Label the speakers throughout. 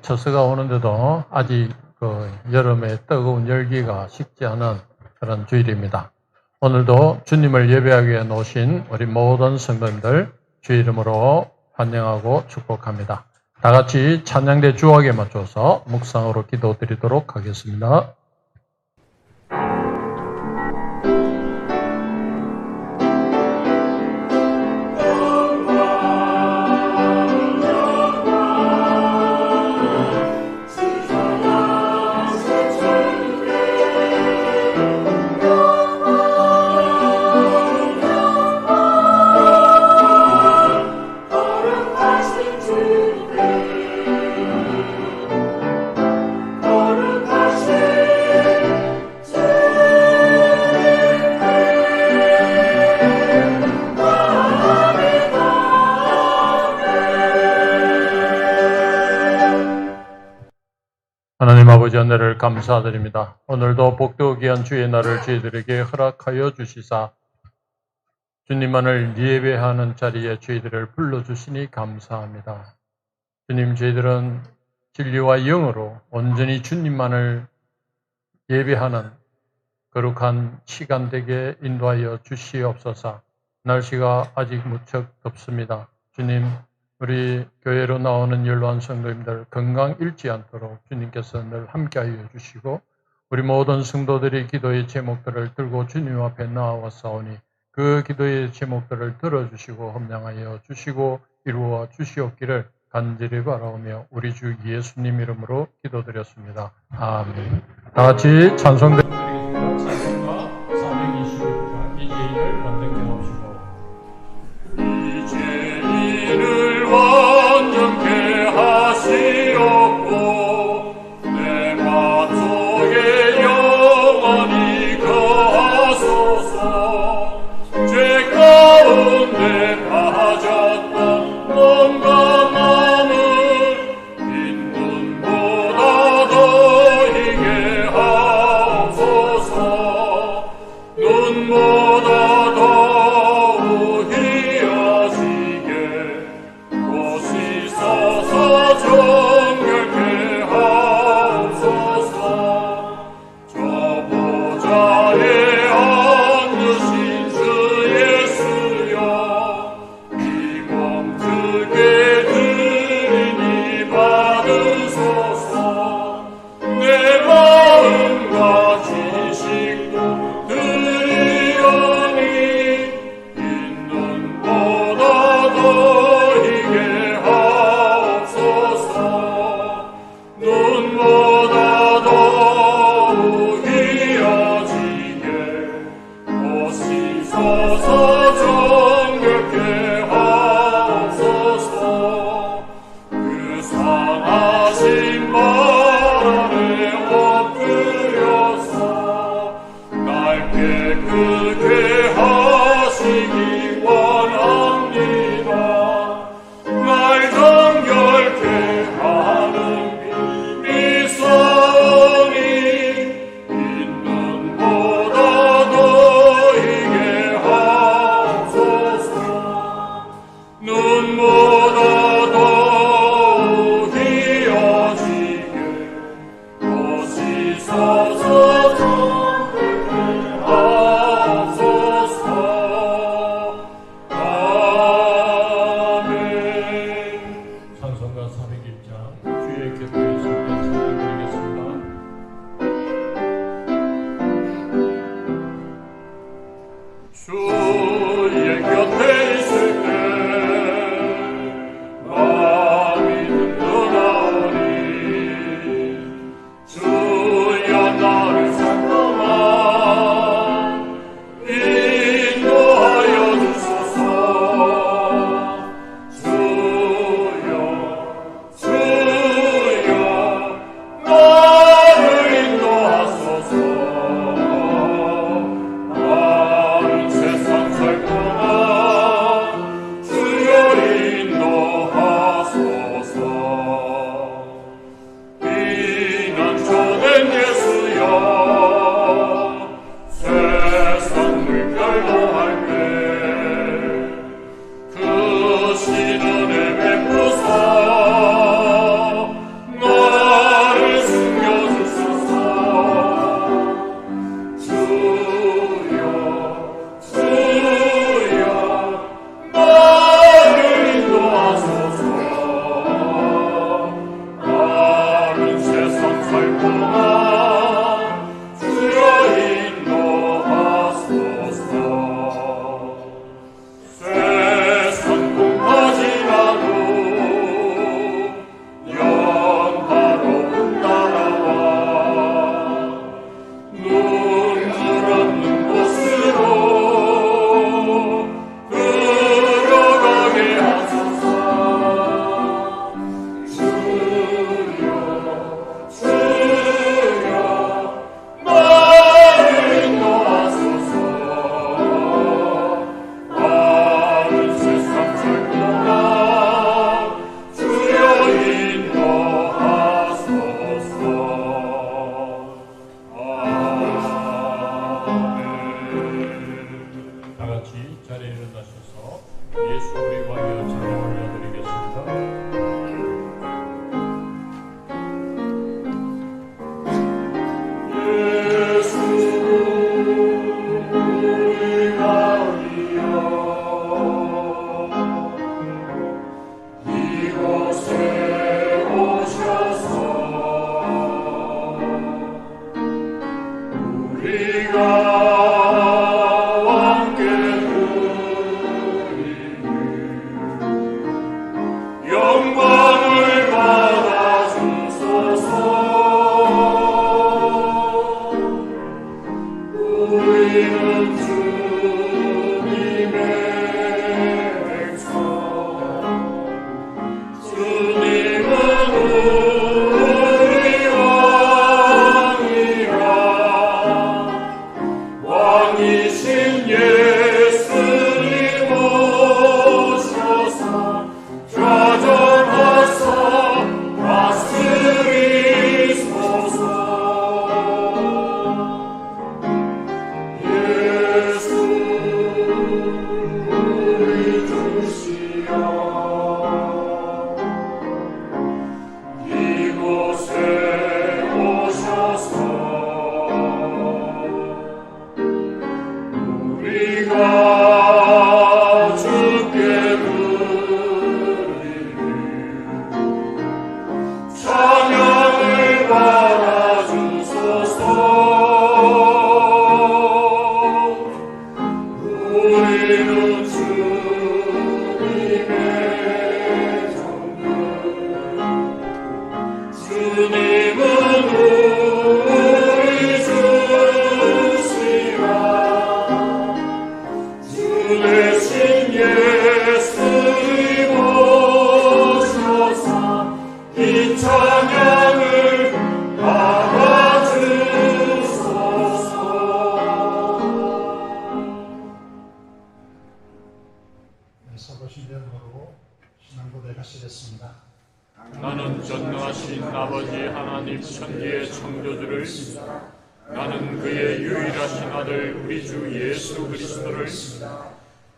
Speaker 1: 처서가 오는데도 아직 여름의 뜨거운 열기가 식지 않은 그런 주일입니다. 오늘도 주님을 예배하기 위해 놓으신 우리 모든 성도님들 주 이름으로 환영하고 축복합니다. 다 같이 찬양대 주악에 맞춰서 묵상으로 기도드리도록 하겠습니다. 하나님 아버지 은혜를 감사드립니다. 오늘도 복되고 귀한 주의 날을 저희들에게 허락하여 주시사 주님만을 예배하는 자리에 저희들을 불러주시니 감사합니다. 주님, 저희들은 진리와 영으로 온전히 주님만을 예배하는 거룩한 시간 되게 인도하여 주시옵소서. 날씨가 아직 무척 덥습니다. 주님, 우리 교회로 나오는 연로한 성도님들 건강 잃지 않도록 주님께서 늘 함께하여 주시고, 우리 모든 성도들이 기도의 제목들을 들고 주님 앞에 나아왔사오니 그 기도의 제목들을 들어주시고 헌명하여 주시고 이루어 주시옵기를 간절히 바라오며 우리 주 예수님 이름으로 기도드렸습니다. 아멘. 다 같이 찬송 드리겠습니다. 찬송가 420입니다. 이제인을 완전케 하옵시고.
Speaker 2: 완전케 하시옵고 내 마음속에 영원히 거하소서. 죄 가운데 빠졌던 몸과 마음을 빈 눈보다 더히게 하옵소서. 눈보다 더욱이 하시게 서서 정결케 하옵소서. 저 보좌에 앉으신 주 예수여, 이 몸 크게 드리니 받으소서. 내 마음과 지식도 드리오니 빈 눈보다 더히게 눈보다 더욱이 어지게 오시소서. 정결케 하옵소서. 그 선하신 발 아래 엎드려서 날 깨끗게 하시기 원합니다. 날 정결케 하는 미소니 빈 눈보다 더히게 하옵소서. 눈보다 더욱이 어지게 오시소서. 정결케 하옵소서. 아멘.
Speaker 1: 찬송가 401장 주의 곁에 있을 때 찬양드리겠습니다.
Speaker 2: 주의 곁에 있을 때 마음이 든든하오니 주여 나를 삼동아 인도하여 주소서. 주여 나를 인도하소서. 나는 세상 살 동안 주여 인도하소서. 비난초된 예수여, 세상 물결도 할때 그 시련에 베푸사 너 천지의 창조주를 믿습니다. 나는 그의 유일하신 아들 우리 주 예수 그리스도를 믿습니다.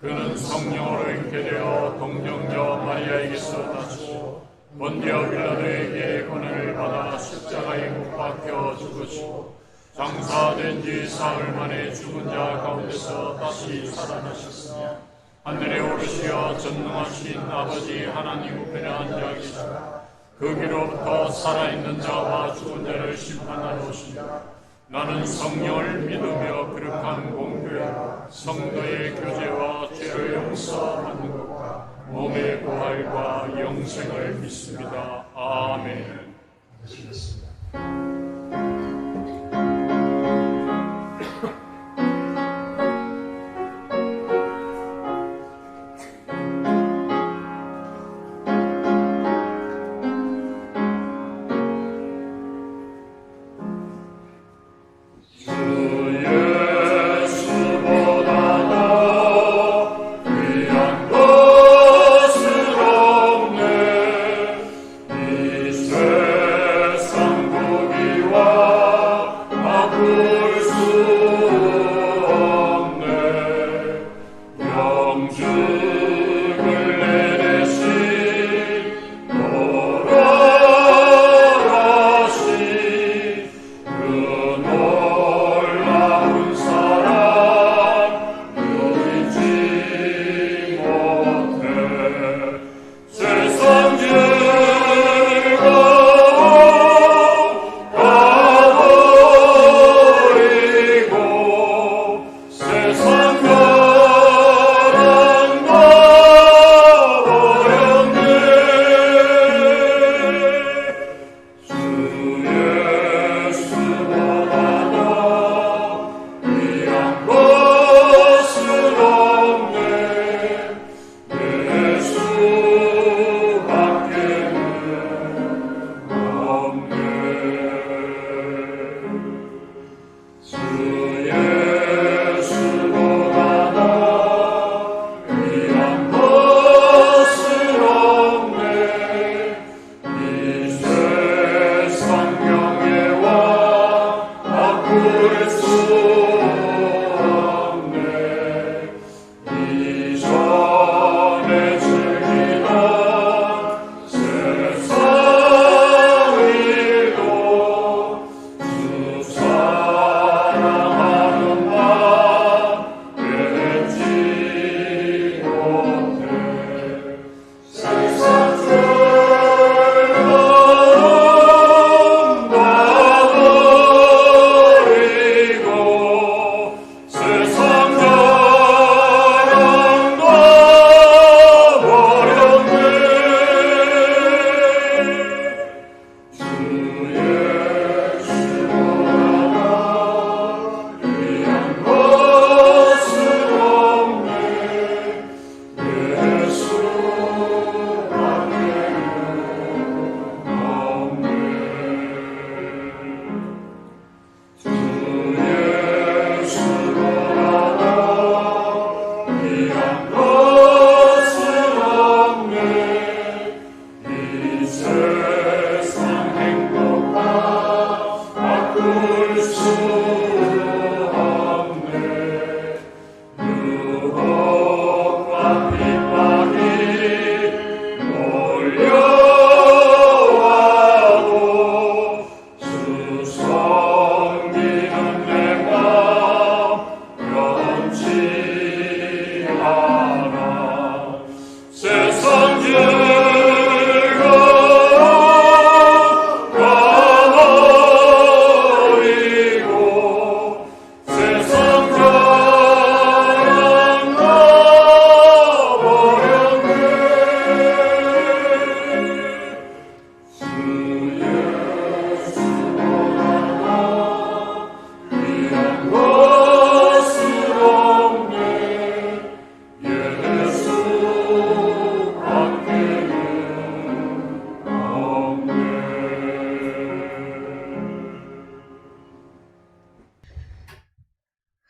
Speaker 2: 그는 성령으로 잉태되어 동정녀 마리아에게서 나시고 본디오 빌라도에게 고난을 받아 십자가에 못 박혀 죽으시고 장사된 지 사흘 만에 죽은 자 가운데서 다시 살아나셨으며 하늘에 오르시어 전능하신 아버지 하나님 우편에 앉아 계시다. 거기로부터 살아있는 자와 죽은 자를 심판하러 오십니다. 나는 성령을 믿으며 거룩한 공교회 성도의 교제와 죄를 용서받는 것과 몸의 부활과 영생을 믿습니다. 아멘.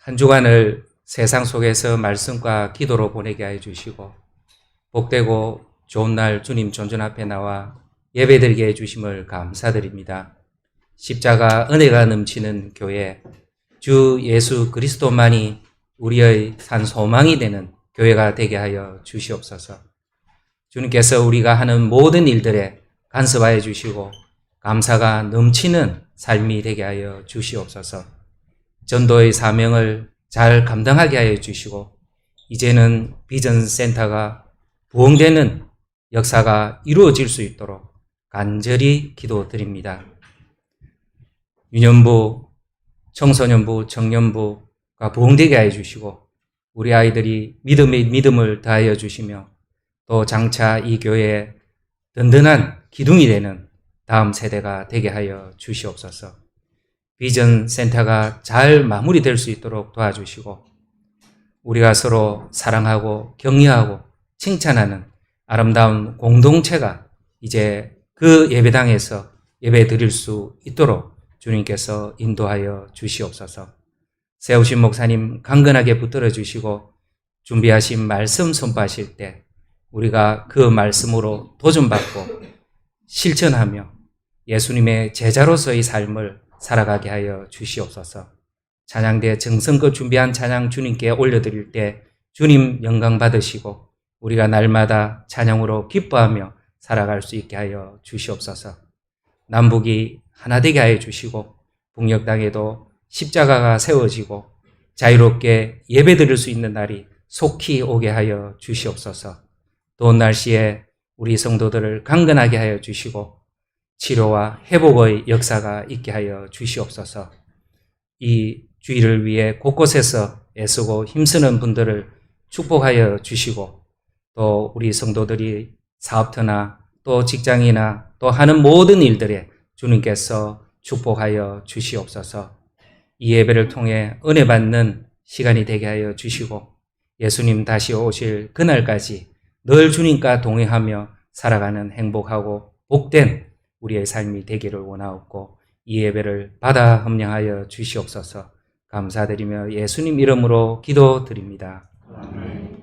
Speaker 3: 한 주간을 세상 속에서 말씀과 기도로 보내게 해 주시고 복되고 좋은 날 주님 존전 앞에 나와 예배드리게 해 주심을 감사드립니다. 십자가 은혜가 넘치는 교회, 주 예수 그리스도만이 우리의 산 소망이 되는 교회가 되게 하여 주시옵소서. 주님께서 우리가 하는 모든 일들에 간섭하여 주시고 감사가 넘치는 삶이 되게 하여 주시옵소서. 전도의 사명을 잘 감당하게 하여 주시고 이제는 비전 센터가 부흥되는 역사가 이루어질 수 있도록 간절히 기도드립니다. 유년부, 청소년부, 청년부가 부흥되게 하여 주시고 우리 아이들이 믿음의 믿음을 더하여 주시며 또 장차 이 교회에 든든한 기둥이 되는 다음 세대가 되게 하여 주시옵소서. 비전 센터가 잘 마무리될 수 있도록 도와주시고 우리가 서로 사랑하고 격려하고 칭찬하는 아름다운 공동체가 이제 그 예배당에서 예배 드릴 수 있도록 주님께서 인도하여 주시옵소서. 세우신 목사님 강건하게 붙들어 주시고 준비하신 말씀 선포하실 때 우리가 그 말씀으로 도전받고 실천하며 예수님의 제자로서의 삶을 살아가게 하여 주시옵소서. 찬양대 정성껏 준비한 찬양 주님께 올려드릴 때 주님 영광 받으시고 우리가 날마다 찬양으로 기뻐하며 살아갈 수 있게 하여 주시옵소서. 남북이 하나 되게 하여 주시고 북녘 땅에도 십자가가 세워지고 자유롭게 예배드릴 수 있는 날이 속히 오게 하여 주시옵소서. 더운 날씨에 우리 성도들을 강건하게 하여 주시고 치료와 회복의 역사가 있게 하여 주시옵소서. 이 주의를 위해 곳곳에서 애쓰고 힘쓰는 분들을 축복하여 주시고 또 우리 성도들이 사업터나 또 직장이나 또 하는 모든 일들에 주님께서 축복하여 주시옵소서. 이 예배를 통해 은혜 받는 시간이 되게 하여 주시고 예수님 다시 오실 그날까지 늘 주님과 동행하며 살아가는 행복하고 복된 우리의 삶이 되기를 원하옵고 이 예배를 받아 함령하여 주시옵소서. 감사드리며 예수님 이름으로 기도드립니다. 아멘.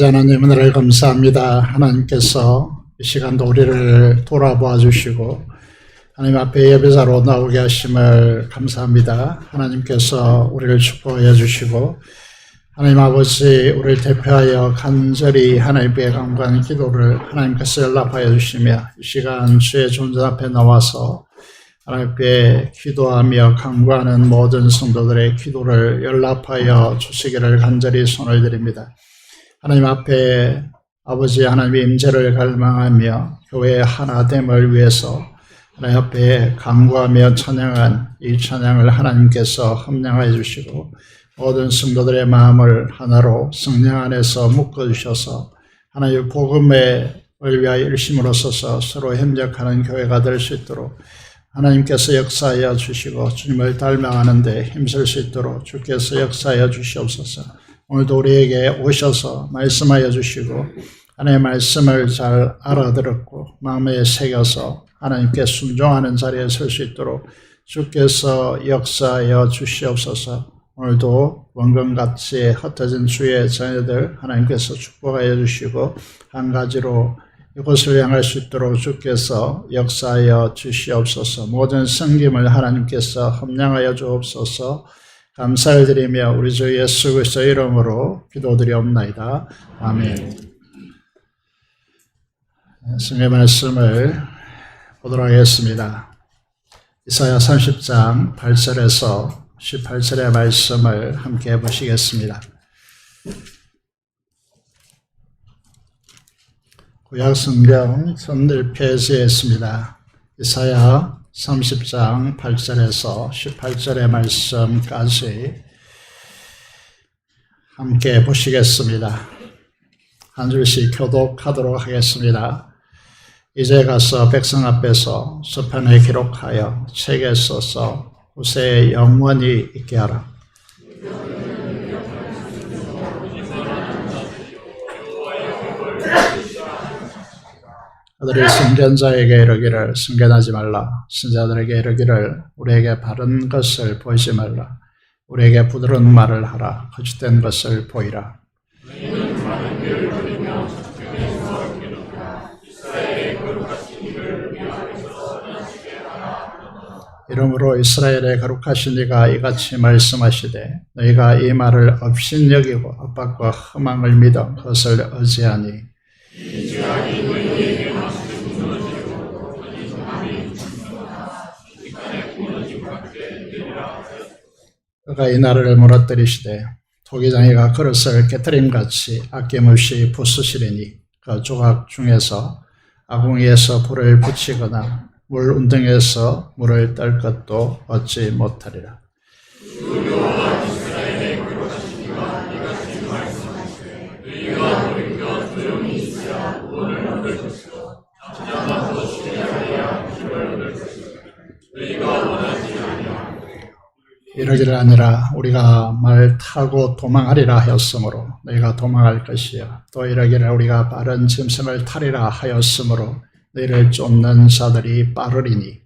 Speaker 4: 아버지 하나님 은혜를 감사합니다. 하나님께서 이 시간도 우리를 돌아보아 주시고 하나님 앞에 예배자로 나오게 하심을 감사합니다. 하나님께서 우리를 축복해 주시고 하나님 아버지 우리를 대표하여 간절히 하나님께 간구하는 기도를 하나님께서 연락하여 주시며 이 시간 주의 존재 앞에 나와서 하나님께 기도하며 간구하는 모든 성도들의 기도를 연락하여 주시기를 간절히 손을 드립니다. 하나님 앞에 아버지 하나님의 임재를 갈망하며 교회의 하나됨을 위해서 하나님 앞에 간구하며 찬양한 이 찬양을 하나님께서 합량하여 주시고 모든 성도들의 마음을 하나로 성령 안에서 묶어주셔서 하나님의 복음을 위하여 일심으로 서서 서로 협력하는 교회가 될 수 있도록 하나님께서 역사하여 주시고 주님을 닮아가는 데 힘쓸 수 있도록 주께서 역사하여 주시옵소서. 오늘도 우리에게 오셔서 말씀하여 주시고 하나님의 말씀을 잘 알아들었고 마음에 새겨서 하나님께 순종하는 자리에 설 수 있도록 주께서 역사하여 주시옵소서. 오늘도 원금같이 흩어진 주의 자녀들 하나님께서 축복하여 주시고 한 가지로 이곳을 향할 수 있도록 주께서 역사하여 주시옵소서. 모든 섬김을 하나님께서 함량하여 주옵소서. 감사를 드리며 우리 주 예수 그리스도의 이름으로 기도드리옵나이다. 아멘. 성의 말씀을 보도록 하겠습니다. 이사야 30장 8절에서 18절의 말씀을 함께 보시겠습니다. 구약 성경 전늘 폐지했습니다. 이사야 30장 8절에서 18절의 말씀까지 함께 보시겠습니다. 한 줄씩 교독하도록 하겠습니다. 이제 가서 백성 앞에서 서편에 기록하여 책에 써서 후세에 영원히 있게 하라. 그들이 선견자에게 이르기를 선견하지 말라. 선자들에게 이르기를 우리에게 바른 것을 보이지 말라. 우리에게 부드러운 말을 하라. 거짓된 것을 보이라. 이러므로 이스라엘의 거룩하신 이가 이같이 말씀하시되 너희가 이 말을 업신여기고 압박과 허망을 믿어 그것을 의지하니 그가 이 나라를 무너뜨리시되 토기장이가 그릇을 깨트림같이 아낌없이 부수시리니 그 조각 중에서 아궁이에서 불을 붙이거나 물 운등에서 물을 뗄 것도 얻지 못하리라. 이러기를 아니라 우리가 말 타고 도망하리라 하였으므로 너희가 도망할 것이요 또 이러기를 우리가 빠른 짐승을 타리라 하였으므로 너희를 쫓는 자들이 빠르리니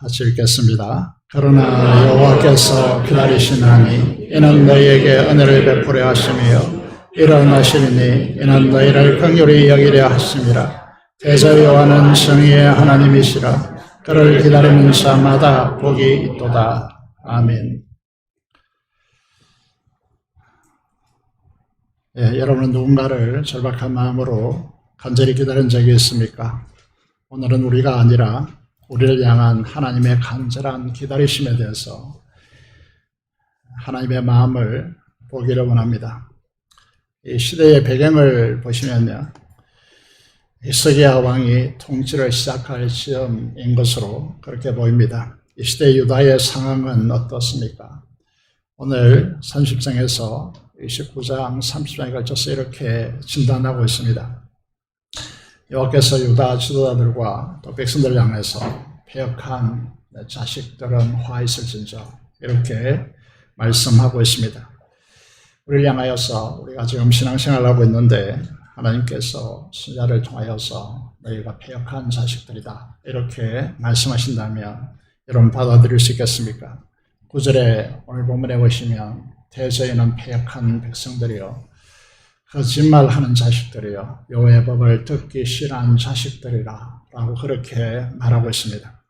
Speaker 4: 같이 읽겠습니다. 그러나 여호와께서 기다리시나니 이는 너희에게 은혜를 베푸려 하시며 일어나시리니 이는 너희를 긍휼히 여기려 하심이라. 대저 여호와는 정의의 하나님이시라. 그를 기다리는 자마다 복이 있도다. 아멘. 여러분은 누군가를 절박한 마음으로 간절히 기다린 적이 있습니까? 오늘은 우리가 아니라 우리를 향한 하나님의 간절한 기다리심에 대해서 하나님의 마음을 보기를 원합니다. 이 시대의 배경을 보시면요, 히스기야 왕이 통치를 시작할 시점인 것으로 그렇게 보입니다. 이 시대 유다의 상황은 어떻습니까? 오늘 30장에서 29장 30장에 걸쳐서 이렇게 진단하고 있습니다. 여호와께서 유다 지도자들과 또 백성들을 향해서 패역한 자식들은 화 있을진저 이렇게 말씀하고 있습니다. 우리를 향하여서 우리가 지금 신앙생활을 하고 있는데 하나님께서 선자를 통하여서 너희가 패역한 자식들이다 이렇게 말씀하신다면 여러분 받아들일 수 있겠습니까? 9절에 오늘 본문에 보시면 대저에는 패역한 백성들이요 거짓말하는 자식들이요 여호와의 법을 듣기 싫어하는 자식들이라 라고 그렇게 말하고 있습니다.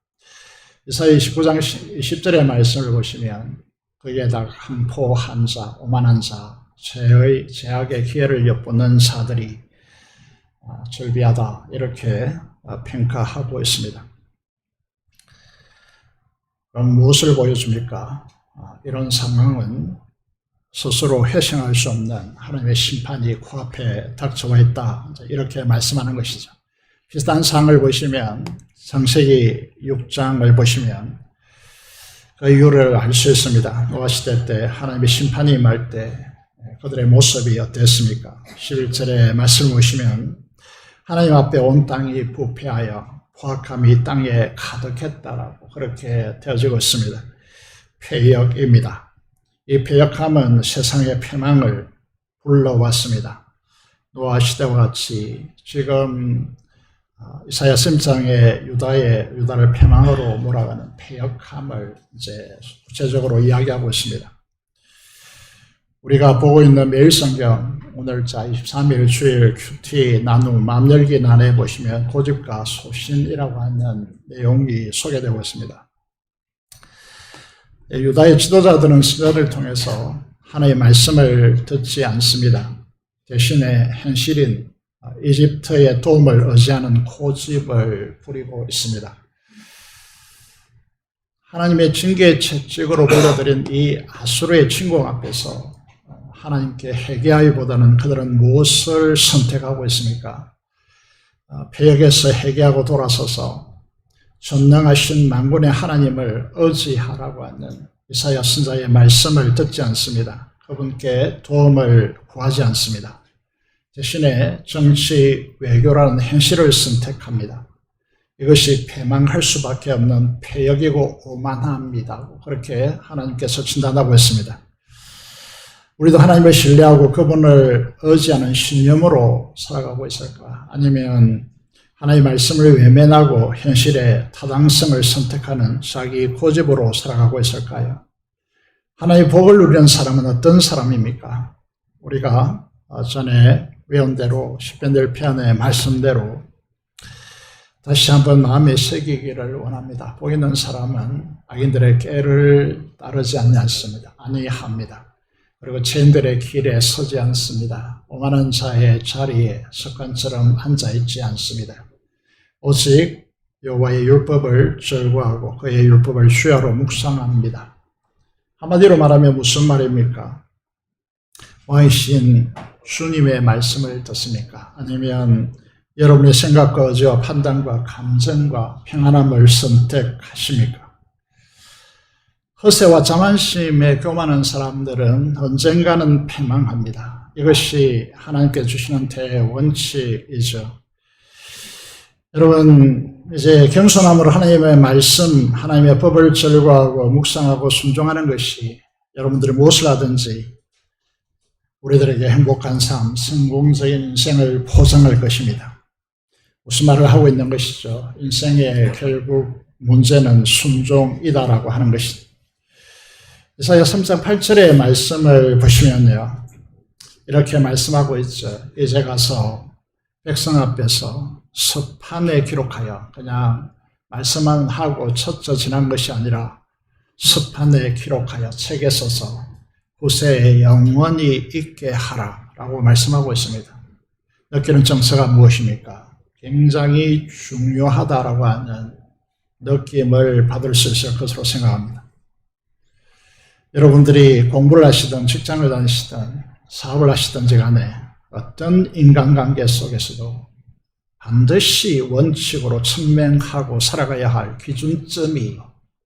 Speaker 4: 이사야 29장 10절의 말씀을 보시면 거기에다가 한포한 자, 오만한 자, 죄악의 기회를 엿보는 자들이 절비하다 이렇게 평가하고 있습니다. 그럼 무엇을 보여줍니까? 이런 상황은 스스로 회생할 수 없는 하나님의 심판이 코앞에 닥쳐와 있다 이렇게 말씀하는 것이죠. 비슷한 상황을 보시면 창세기 6장을 보시면 그 이유를 알 수 있습니다. 노아 시대 때 하나님의 심판이 임할 때 그들의 모습이 어땠습니까? 11절의 말씀을 보시면 하나님 앞에 온 땅이 부패하여 포악함이 땅에 가득했다라고 그렇게 되어지고 있습니다. 패역입니다. 이 패역함은 세상의 패망을 불러왔습니다. 노아 시대와 같이 지금 이사야 3장의 유다를 패망으로 몰아가는 패역함을 이제 구체적으로 이야기하고 있습니다. 우리가 보고 있는 매일성경 오늘자 23일 주일 큐티 나눔 맘열기 난에 보시면 고집과 소신이라고 하는 내용이 소개되고 있습니다. 유다의 지도자들은 선자를 통해서 하나님의 말씀을 듣지 않습니다. 대신에 현실인 이집트의 도움을 의지하는 고집을 부리고 있습니다. 하나님의 징계의 채찍으로 불러들인 이 아수르의 침공 앞에서 하나님께 회개하기보다는 그들은 무엇을 선택하고 있습니까? 패역에서 회개하고 돌아서서 전능하신 만군의 하나님을 의지하라고 하는 이사야 선자의 말씀을 듣지 않습니다. 그분께 도움을 구하지 않습니다. 대신에 정치 외교라는 현실을 선택합니다. 이것이 패망할 수밖에 없는 패역이고 오만합니다. 그렇게 하나님께서 진단하고 있습니다. 우리도 하나님을 신뢰하고 그분을 의지하는 신념으로 살아가고 있을까? 아니면 하나님의 말씀을 외면하고 현실의 타당성을 선택하는 자기 고집으로 살아가고 있을까요? 하나님의 복을 누리는 사람은 어떤 사람입니까? 우리가 전에 외운 대로 십변들 편의 말씀대로 다시 한번 마음에 새기기를 원합니다. 복 있는 사람은 악인들의 꾀를 따르지 않습니다. 아니합니다. 그리고 죄인들의 길에 서지 않습니다. 오만한 자의 자리에 습관처럼 앉아있지 않습니다. 오직 여호와의 율법을 절구하고 그의 율법을 주야로 묵상합니다. 한마디로 말하면 무슨 말입니까? 왕이신 주님의 말씀을 듣습니까? 아니면 여러분의 생각과 의지와 판단과 감정과 평안함을 선택하십니까? 허세와 자만심에 교만한 사람들은 언젠가는 패망합니다. 이것이 하나님께 주시는 대원칙이죠. 여러분, 이제 겸손함으로 하나님의 말씀, 하나님의 법을 절구하고 묵상하고 순종하는 것이 여러분들이 무엇을 하든지 우리들에게 행복한 삶, 성공적인 인생을 보장할 것입니다. 무슨 말을 하고 있는 것이죠? 인생의 결국 문제는 순종이다라고 하는 것입니다. 이사야 3장 8절의 말씀을 보시면요. 이렇게 말씀하고 있죠. 이제 가서 백성 앞에서 서판에 기록하여 그냥 말씀만 하고 첫저 지난 것이 아니라 서판에 기록하여 책에 써서 후세에 영원히 있게 하라라고 말씀하고 있습니다. 느끼는 정서가 무엇입니까? 굉장히 중요하다라고 하는 느낌을 받을 수 있을 것으로 생각합니다. 여러분들이 공부를 하시든 직장을 다니시든 사업을 하시든지 간에 어떤 인간관계 속에서도 반드시 원칙으로 천명하고 살아가야 할 기준점이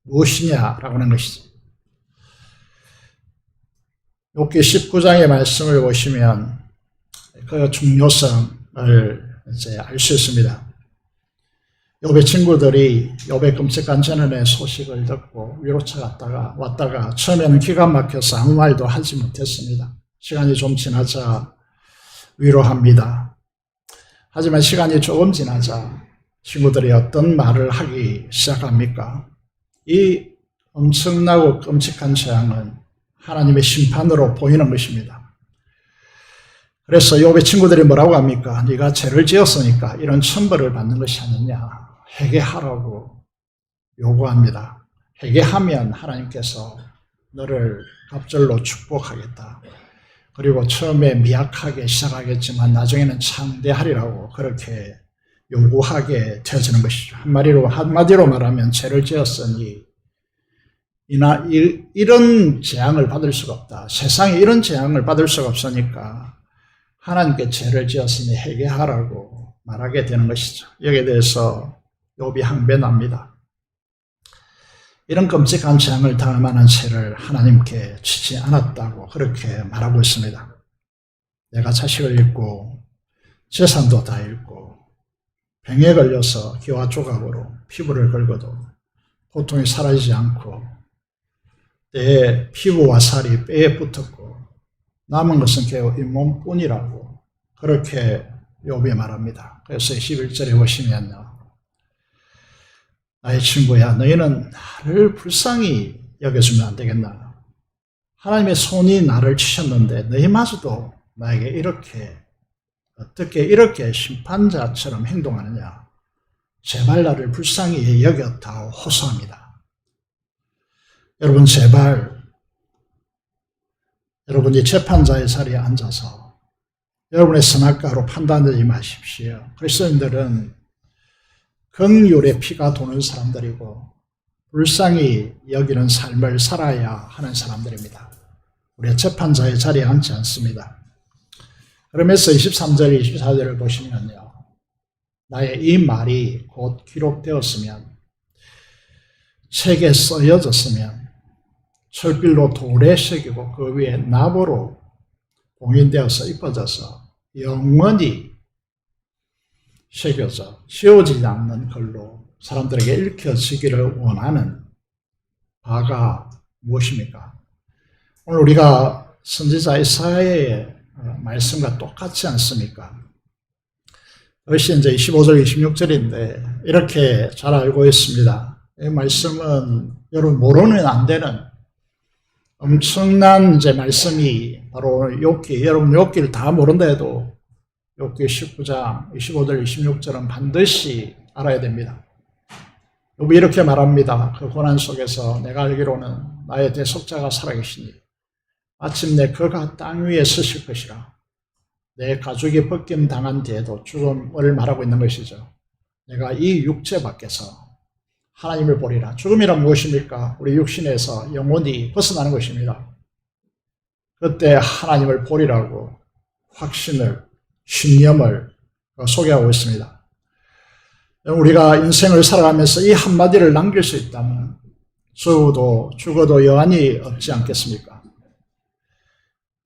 Speaker 4: 무엇이냐라고 하는 것이죠. 욥기 19장의 말씀을 보시면 그 중요성을 이제 알 수 있습니다. 욥의 친구들이 욥의 끔찍한 재난의 소식을 듣고 위로차 왔다가 처음에는 기가 막혀서 아무 말도 하지 못했습니다. 시간이 좀 지나자 위로합니다. 하지만 시간이 조금 지나자 친구들이 어떤 말을 하기 시작합니까? 이 엄청나고 끔찍한 재앙은 하나님의 심판으로 보이는 것입니다. 그래서 욥의 친구들이 뭐라고 합니까? 네가 죄를 지었으니까 이런 천벌을 받는 것이 아니냐. 회개하라고 요구합니다. 회개하면 하나님께서 너를 갑절로 축복하겠다. 그리고 처음에 미약하게 시작하겠지만 나중에는 창대하리라고 그렇게 요구하게 되어지는 것이죠. 한마디로 말하면 죄를 지었으니 이런 재앙을 받을 수가 없다. 세상에 이런 재앙을 받을 수가 없으니까 하나님께 죄를 지었으니 회개하라고 말하게 되는 것이죠. 여기에 대해서 욥이 항변합니다. 이런 끔찍한 재앙을 당할 만한 죄를 하나님께 지지 않았다고 그렇게 말하고 있습니다. 내가 자식을 잃고 재산도 다 잃고 병에 걸려서 기와 조각으로 피부를 긁어도 고통이 사라지지 않고 내 피부와 살이 뼈에 붙었고 남은 것은 겨우 잇몸뿐이라고 그렇게 욥이 말합니다. 그래서 11절에 보시면요. 나의 친구야, 너희는 나를 불쌍히 여겨주면 안 되겠나? 하나님의 손이 나를 치셨는데 너희마저도 나에게 어떻게 이렇게 심판자처럼 행동하느냐? 제발 나를 불쌍히 여겼다고 호소합니다. 여러분, 제발 여러분이 재판자의 자리에 앉아서 여러분의 선악과로 판단하지 마십시오. 그리스도인들은 긍휼의 피가 도는 사람들이고 불쌍히 여기는 삶을 살아야 하는 사람들입니다. 우리가 재판자의 자리에 앉지 않습니다. 그러면서 23절, 24절을 보시면요. 나의 이 말이 곧 기록되었으면, 책에 써여졌으면, 철빌로 돌에 새기고 그 위에 나무로 봉인되어서 입어져서 영원히 새겨져 지워지지 않는 글로 사람들에게 읽혀지기를 원하는 바가 무엇입니까? 오늘 우리가 선지자 이사야의 말씀과 똑같지 않습니까? 그것이 이제 25절, 26절인데 이렇게 잘 알고 있습니다. 이 말씀은 여러분 모르면 안 되는 엄청난 이제 말씀이 바로 욥기, 여러분 욥기를 다 모른다 해도 욥기 19장 25절 26절은 반드시 알아야 됩니다. 욥이 이렇게 말합니다. 그 고난 속에서 내가 알기로는 나의 대속자가 살아계시니 마침내 그가 땅 위에 서실 것이라. 내 가죽이 벗김당한 뒤에도 죽음을 말하고 있는 것이죠. 내가 이 육체 밖에서 하나님을 보리라. 죽음이란 무엇입니까? 우리 육신에서 영혼이 벗어나는 것입니다. 그때 하나님을 보리라고 확신을, 신념을 소개하고 있습니다. 우리가 인생을 살아가면서 이 한마디를 남길 수 있다면 죽어도 여한이 없지 않겠습니까?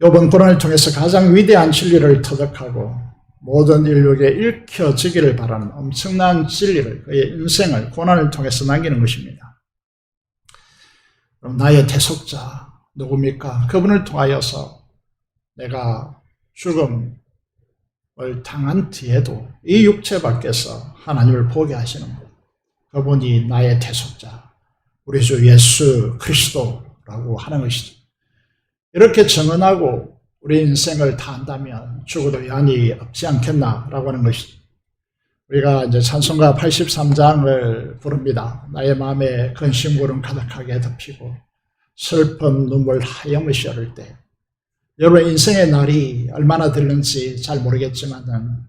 Speaker 4: 욥은 고난을 통해서 가장 위대한 진리를 터득하고 모든 인류에게 읽혀지기를 바라는 엄청난 진리를, 그의 인생을 고난을 통해서 남기는 것입니다. 그럼 나의 대속자 누굽니까? 그분을 통하여서 내가 죽음을 당한 뒤에도 이 육체 밖에서 하나님을 보게 하시는 분, 그분이 나의 대속자, 우리 주 예수 그리스도라고 하는 것이죠. 이렇게 정언하고 우리 인생을 다 한다면 죽어도 여한이 없지 않겠나라고 하는 것이죠. 우리가 이제 찬송가 83장을 부릅니다. 나의 마음에 근심구름 가득하게 덮이고 슬픈 눈물 하염없이 흐를 때, 여러분의 인생의 날이 얼마나 되는지 잘 모르겠지만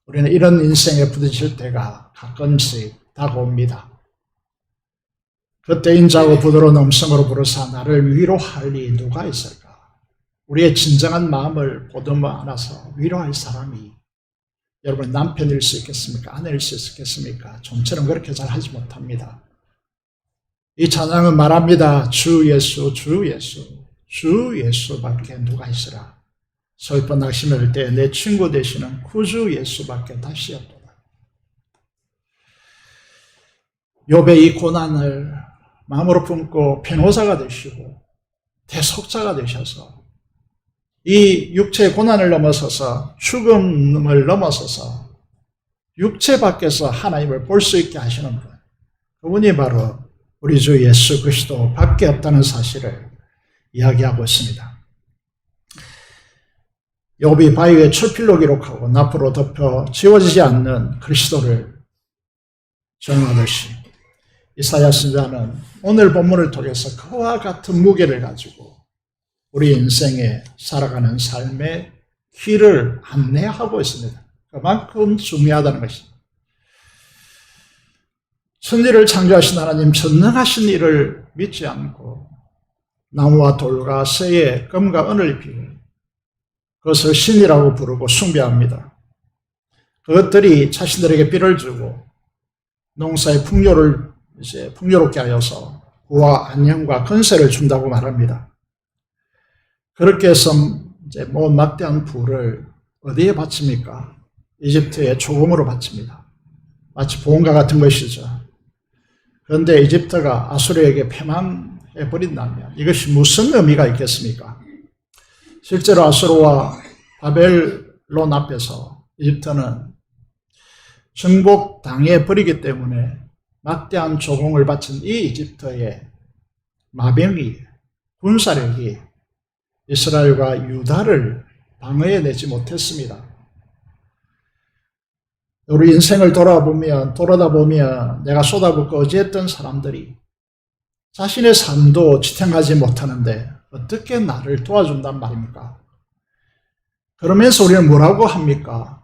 Speaker 4: 우리는 이런 인생에 부딪힐 때가 가끔씩 다가옵니다. 그때 인자하고 부드러운 음성으로 부르사 나를 위로할 이 누가 있을까? 우리의 진정한 마음을 보듬어 안아서 위로할 사람이 여러분 남편일 수 있겠습니까? 아내일 수 있겠습니까? 좀처럼 그렇게 잘 하지 못합니다. 이 찬양은 말합니다. 주 예수, 주 예수, 주 예수밖에 누가 있으라. 슬픈 낙심할 때 내 친구 되시는 구주 예수밖에 다시 없도다. 욥의 이 고난을 마음으로 품고 변호사가 되시고 대속자가 되셔서 이 육체의 고난을 넘어서서 죽음을 넘어서서 육체 밖에서 하나님을 볼 수 있게 하시는 분, 그분이 바로 우리 주 예수 그리스도 밖에 없다는 사실을 이야기하고 있습니다. 욥이 바위에 출필로 기록하고 납부로 덮여 지워지지 않는 그리스도를 정하듯이 이사야 선지자는 오늘 본문을 통해서 그와 같은 무게를 가지고 우리 인생에 살아가는 삶의 길을 안내하고 있습니다. 그만큼 중요하다는 것입니다. 천지를 창조하신 하나님 전능하신 이를 믿지 않고 나무와 돌과 새에 금과 은을 비고 그것을 신이라고 부르고 숭배합니다. 그것들이 자신들에게 비를 주고 농사의 풍요롭게 하여서 부와 안녕과 건세를 준다고 말합니다. 그렇게 해서 이제 막대한 부를 어디에 바칩니까? 이집트의 조공으로 바칩니다. 마치 보험과 같은 것이죠. 그런데 이집트가 아수르에게 패망해버린다면 이것이 무슨 의미가 있겠습니까? 실제로 아수르와 바벨론 앞에서 이집트는 정복당해버리기 때문에 막대한 조공을 바친 이 이집트의 마병이, 군사력이 이스라엘과 유다를 방어해내지 못했습니다. 우리 인생을 돌아다 보면 내가 쏟아붓고 의지했던 사람들이 자신의 삶도 지탱하지 못하는데 어떻게 나를 도와준단 말입니까? 그러면서 우리는 뭐라고 합니까?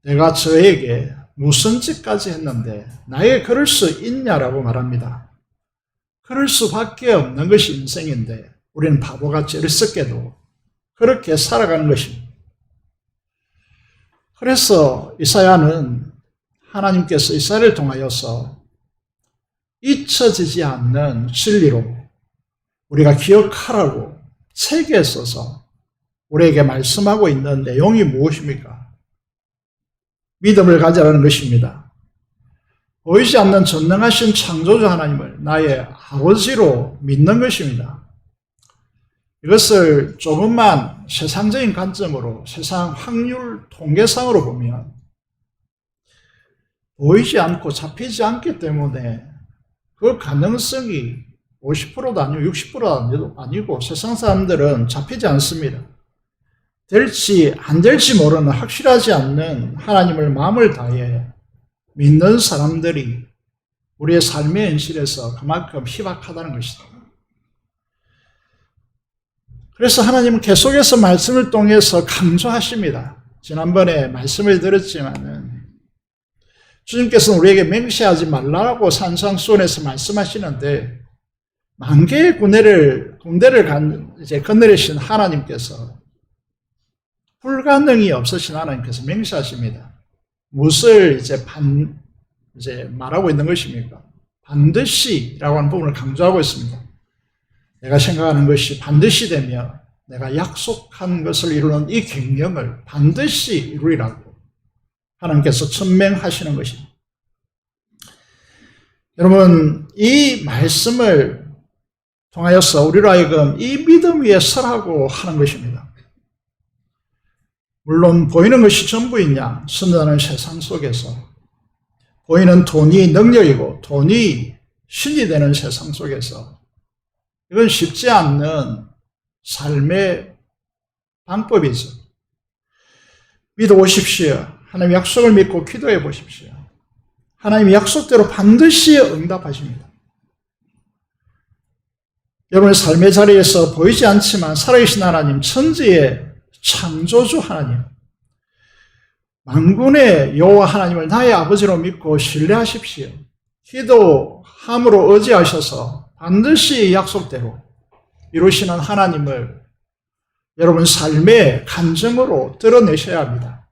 Speaker 4: 내가 저에게 무슨 짓까지 했는데 나에게 그럴 수 있냐라고 말합니다. 그럴 수밖에 없는 것이 인생인데 우리는 바보같이 어리석게도 그렇게 살아가는 것입니다. 그래서 이사야는 하나님께서 이사야를 통하여서 잊혀지지 않는 진리로 우리가 기억하라고 책에 써서 우리에게 말씀하고 있는 내용이 무엇입니까? 믿음을 가지라는 것입니다. 보이지 않는 전능하신 창조주 하나님을 나의 아버지로 믿는 것입니다. 이것을 조금만 세상적인 관점으로, 세상 확률 통계상으로 보면 보이지 않고 잡히지 않기 때문에 그 가능성이 50%도 아니고 60%도 아니고 세상 사람들은 잡히지 않습니다. 될지 안 될지 모르는 확실하지 않는 하나님을 마음을 다해 믿는 사람들이 우리의 삶의 현실에서 그만큼 희박하다는 것이다. 그래서 하나님은 계속해서 말씀을 통해서 강조하십니다. 지난번에 말씀을 드렸지만은 주님께서는 우리에게 맹세하지 말라고 산상수훈에서 말씀하시는데 만 개의 군대를 건너리신 하나님께서 불가능이 없으신 하나님께서 맹세하십니다. 무엇을 이제 말하고 있는 것입니까? 반드시라고 하는 부분을 강조하고 있습니다. 내가 생각하는 것이 반드시 되며 내가 약속한 것을 이루는 이 경영을 반드시 이루리라고 하나님께서 천명하시는 것입니다. 여러분, 이 말씀을 통하여서 우리로 하여금 이 믿음 위에 서라고 하는 것입니다. 물론 보이는 것이 전부이냐? 선다는 세상 속에서 보이는 돈이 능력이고 돈이 신이 되는 세상 속에서 이건 쉽지 않는 삶의 방법이죠. 믿어보십시오. 하나님 약속을 믿고 기도해 보십시오. 하나님 약속대로 반드시 응답하십니다. 여러분의 삶의 자리에서 보이지 않지만 살아계신 하나님, 천지의 창조주 하나님, 만군의 여호와 하나님을 나의 아버지로 믿고 신뢰하십시오. 기도함으로 의지하셔서 반드시 약속대로 이루시는 하나님을 여러분 삶의 간증으로 드러내셔야 합니다.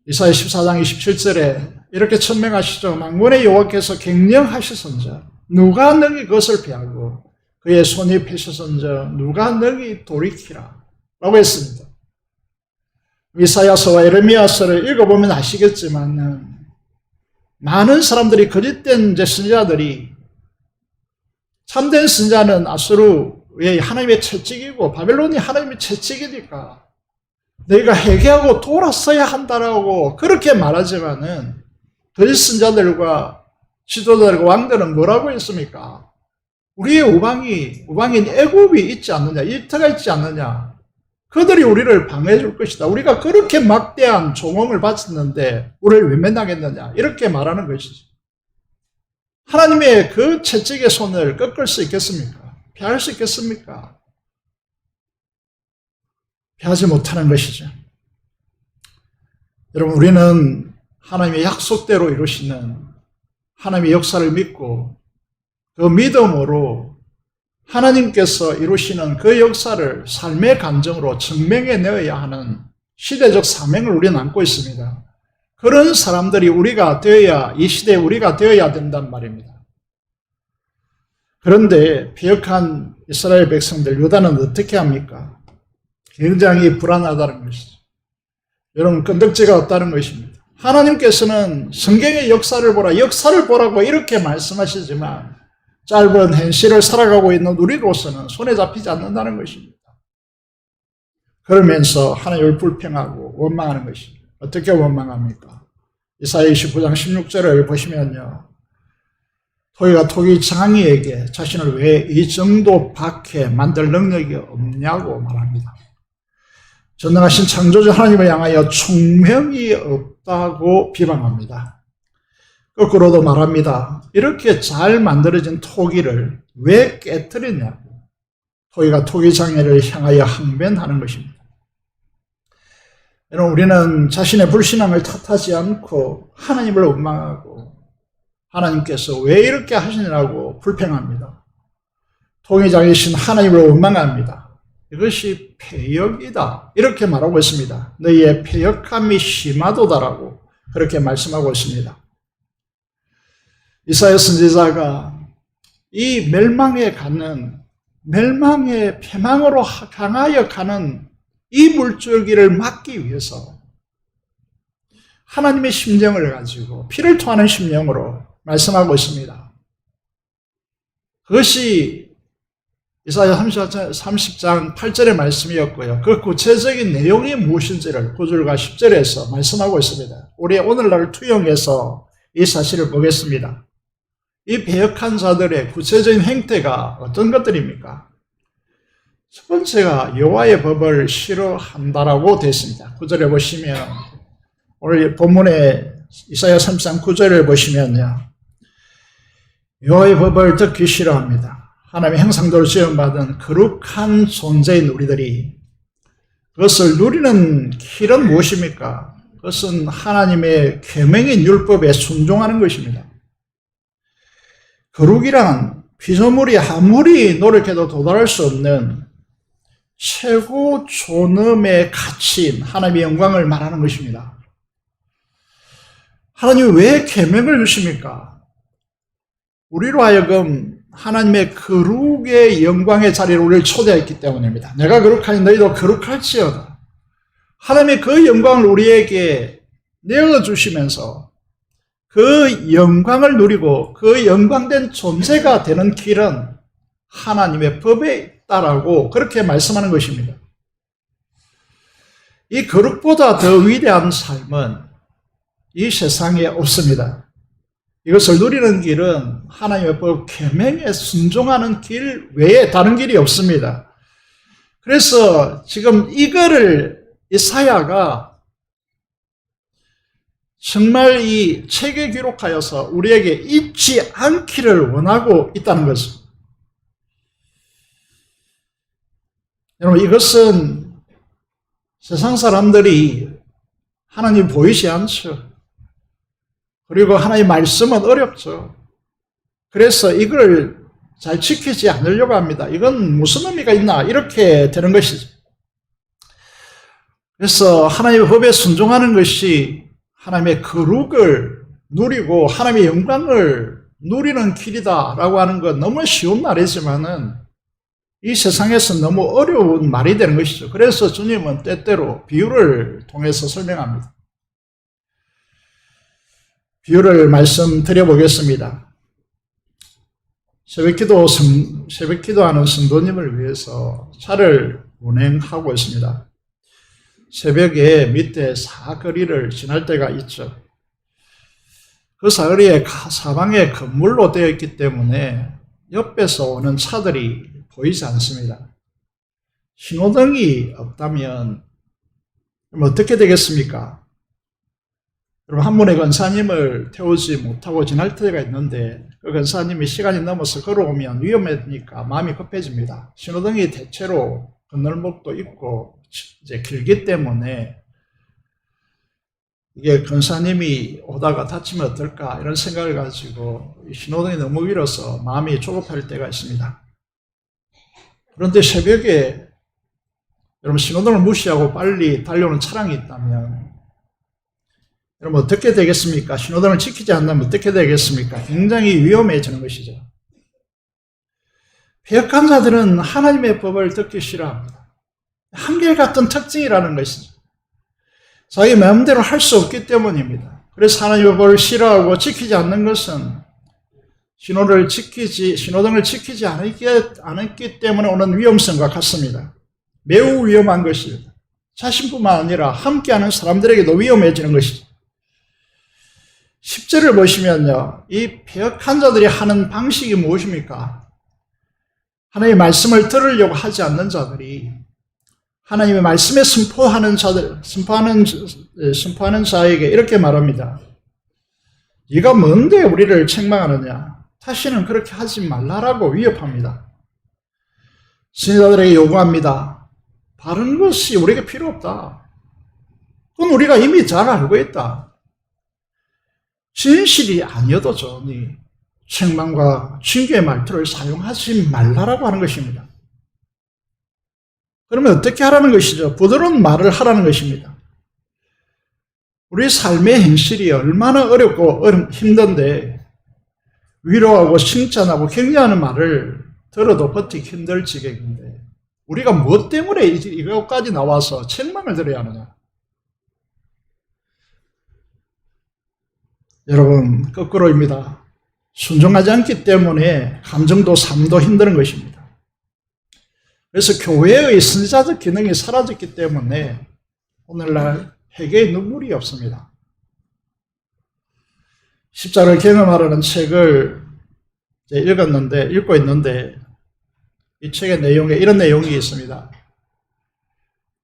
Speaker 4: 이사야 14장 27절에 이렇게 천명하시죠. 만군의 여호와께서 갱령하시선저 누가 능히 그것을 피하고 그의 손이 펴시선저 누가 능히 돌이키라 라고 했습니다. 이사야서와 에레미야서를 읽어보면 아시겠지만 많은 사람들이 거짓된 선지자들이 참된 선지자는 아수르의 하나님의 채찍이고 바벨론이 하나님의 채찍이니까 너희가 회개하고 돌아서야 한다라고 그렇게 말하지만은 거짓 선자들과 지도자들과 왕들은 뭐라고 했습니까? 우리의 우방인 애굽이 있지 않느냐, 일터가 있지 않느냐, 그들이 우리를 방해해 줄 것이다. 우리가 그렇게 막대한 조공을 바쳤는데 우리를 외면하겠느냐, 이렇게 말하는 것이죠. 하나님의 그 채찍의 손을 꺾을 수 있겠습니까? 피할 수 있겠습니까? 피하지 못하는 것이죠. 여러분, 우리는 하나님의 약속대로 이루시는 하나님의 역사를 믿고 그 믿음으로 하나님께서 이루시는 그 역사를 삶의 감정으로 증명해 내어야 하는 시대적 사명을 우리는 안고 있습니다. 그런 사람들이 우리가 되어야, 이 시대에 우리가 되어야 된단 말입니다. 그런데 패역한 이스라엘 백성들, 유다는 어떻게 합니까? 굉장히 불안하다는 것이죠. 여러분, 끈덕지가 없다는 것입니다. 하나님께서는 성경의 역사를 보라, 역사를 보라고 이렇게 말씀하시지만 짧은 현실을 살아가고 있는 우리로서는 손에 잡히지 않는다는 것입니다. 그러면서 하나님을 불평하고 원망하는 것입니다. 어떻게 원망합니까? 이사야 29장 16절을 보시면요, 토기가 토기 장이에게 자신을 왜 이 정도 밖에 만들 능력이 없냐고 말합니다. 전능하신 창조주 하나님을 향하여 총명이 없다고 비방합니다. 거꾸로도 말합니다. 이렇게 잘 만들어진 토기를 왜 깨뜨리냐고 토기가 토기 장애를 향하여 항변하는 것입니다. 여러분, 우리는 자신의 불신앙을 탓하지 않고 하나님을 원망하고 하나님께서 왜 이렇게 하시느냐고 불평합니다. 토기장이신 하나님을 원망합니다. 이것이 패역이다, 이렇게 말하고 있습니다. 너희의 패역함이 심하도다라고 그렇게 말씀하고 있습니다. 이사야 선지자가 이 멸망의 패망으로 향하여 가는 이 물줄기를 막기 위해서 하나님의 심정을 가지고 피를 토하는 심령으로 말씀하고 있습니다. 그것이 이사야 30장 8절의 말씀이었고요. 그 구체적인 내용이 무엇인지를 9절과 10절에서 말씀하고 있습니다. 우리 오늘날 투영해서 이 사실을 보겠습니다. 이 패역한 자들의 구체적인 행태가 어떤 것들입니까? 첫 번째가 여호와의 법을 싫어한다라고 되어 있습니다. 9절에 보시면, 오늘 본문에 이사야 30장 9절을 보시면요, 여호와의 법을 듣기 싫어합니다. 하나님의 형상대로 지음받은 거룩한 존재인 우리들이 그것을 누리는 길은 무엇입니까? 그것은 하나님의 계명인 율법에 순종하는 것입니다. 거룩이란 피조물이 아무리 노력해도 도달할 수 없는 최고 존엄의 가치인 하나님의 영광을 말하는 것입니다. 하나님이 왜 계명을 주십니까? 우리로 하여금 하나님의 거룩의 영광의 자리에 우리를 초대했기 때문입니다. 내가 거룩하니 너희도 거룩할지어다. 하나님의 그 영광을 우리에게 내어주시면서 그 영광을 누리고 그 영광된 존재가 되는 길은 하나님의 법에 있다라고 그렇게 말씀하는 것입니다. 이 거룩보다 더 위대한 삶은 이 세상에 없습니다. 이것을 누리는 길은 하나님의 법 계명에 순종하는 길 외에 다른 길이 없습니다. 그래서 지금 이거를 이사야가 정말 이 책에 기록하여서 우리에게 잊지 않기를 원하고 있다는 것입니다. 여러분, 이것은 세상 사람들이 하나님 보이지 않죠. 그리고 하나님의 말씀은 어렵죠. 그래서 이걸 잘 지키지 않으려고 합니다. 이건 무슨 의미가 있나, 이렇게 되는 것이죠. 그래서 하나님의 법에 순종하는 것이 하나님의 거룩을 누리고 하나님의 영광을 누리는 길이다라고 하는 건 너무 쉬운 말이지만은 이 세상에서 너무 어려운 말이 되는 것이죠. 그래서 주님은 때때로 비유를 통해서 설명합니다. 비유를 말씀드려 보겠습니다. 새벽기도하는 성도님을 위해서 차를 운행하고 있습니다. 새벽에 밑에 사거리를 지날 때가 있죠. 그 사거리에 사방에 건물로 되어 있기 때문에 옆에서 오는 차들이 보이지 않습니다. 신호등이 없다면 그럼 어떻게 되겠습니까? 여러분, 한 분의 권사님을 태우지 못하고 지날 때가 있는데 그 권사님이 시간이 넘어서 걸어오면 위험하니까 마음이 급해집니다. 신호등이 대체로 건널목도 있고 이제 길기 때문에 이게 권사님이 오다가 다치면 어떨까 이런 생각을 가지고 신호등이 너무 길어서 마음이 조급할 때가 있습니다. 그런데 새벽에 여러분 신호등을 무시하고 빨리 달려오는 차량이 있다면 여러분 어떻게 되겠습니까? 신호등을 지키지 않는다면 어떻게 되겠습니까? 굉장히 위험해지는 것이죠. 폐역한 자들은 하나님의 법을 듣기 싫어합니다. 한결같은 특징이라는 것이죠. 자기 마음대로 할 수 없기 때문입니다. 그래서 하나님의 법을 싫어하고 지키지 않는 것은 신호등을 지키지 않았기 때문에 오는 위험성과 같습니다. 매우 위험한 것입니다. 자신뿐만 아니라 함께하는 사람들에게도 위험해지는 것이죠. 10절을 보시면요, 이 폐역한 자들이 하는 방식이 무엇입니까? 하나님의 말씀을 들으려고 하지 않는 자들이 하나님의 말씀에 선포하는 자에게 이렇게 말합니다. 네가 뭔데 우리를 책망하느냐? 다시는 그렇게 하지 말라라고 위협합니다. 신자들에게 요구합니다. 바른 것이 우리에게 필요 없다. 그건 우리가 이미 잘 알고 있다. 진실이 아니어도 좋으니 책망과 징계의 말투를 사용하지 말라라고 하는 것입니다. 그러면 어떻게 하라는 것이죠? 부드러운 말을 하라는 것입니다. 우리 삶의 행실이 얼마나 어렵고 힘든데 위로하고 칭찬하고 격려하는 말을 들어도 버티기 힘들 지경인데 우리가 무엇 때문에 이것까지 나와서 책망을 들어야 하느냐? 여러분, 거꾸로입니다. 순종하지 않기 때문에 감정도 삶도 힘든 것입니다. 그래서 교회의 선지자적 기능이 사라졌기 때문에 오늘날 회개의 눈물이 없습니다. 십자가를 경험하라는 책을 읽고 있는데 이 책의 내용에 이런 내용이 있습니다.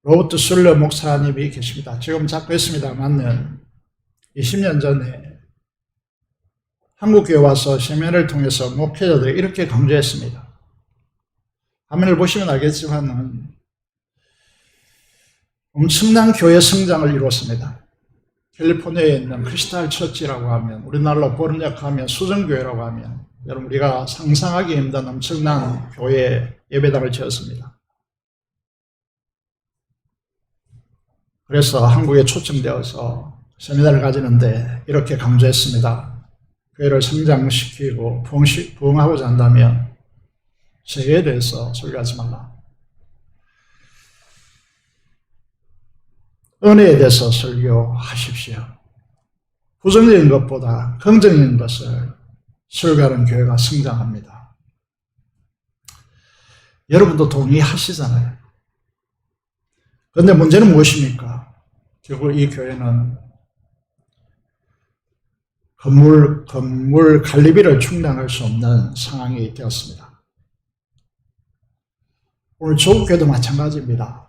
Speaker 4: 로버트 술러 목사님이 계십니다. 지금 잡고 있습니다만 20년 전에 한국교회 와서 세미나를 통해서 목회자들이 이렇게 강조했습니다. 화면을 보시면 알겠지만 엄청난 교회 성장을 이루었습니다. 캘리포니아에 있는 크리스탈 처치라고 하면 우리나라로 번역하면 수정교회라고 하면 여러분 우리가 상상하기 힘든 엄청난 교회 예배당을 지었습니다. 그래서 한국에 초청되어서 세미나를 가지는데 이렇게 강조했습니다. 교회를 성장시키고 부흥하고자 한다면 세계에 대해서 설교하지 말라. 은혜에 대해서 설교하십시오. 부정적인 것보다 긍정적인 것을 설교하는 교회가 성장합니다. 여러분도 동의하시잖아요. 그런데 문제는 무엇입니까? 결국 이 교회는 건물 관리비를 충당할 수 없는 상황이 되었습니다. 오늘 조국교회도 마찬가지입니다.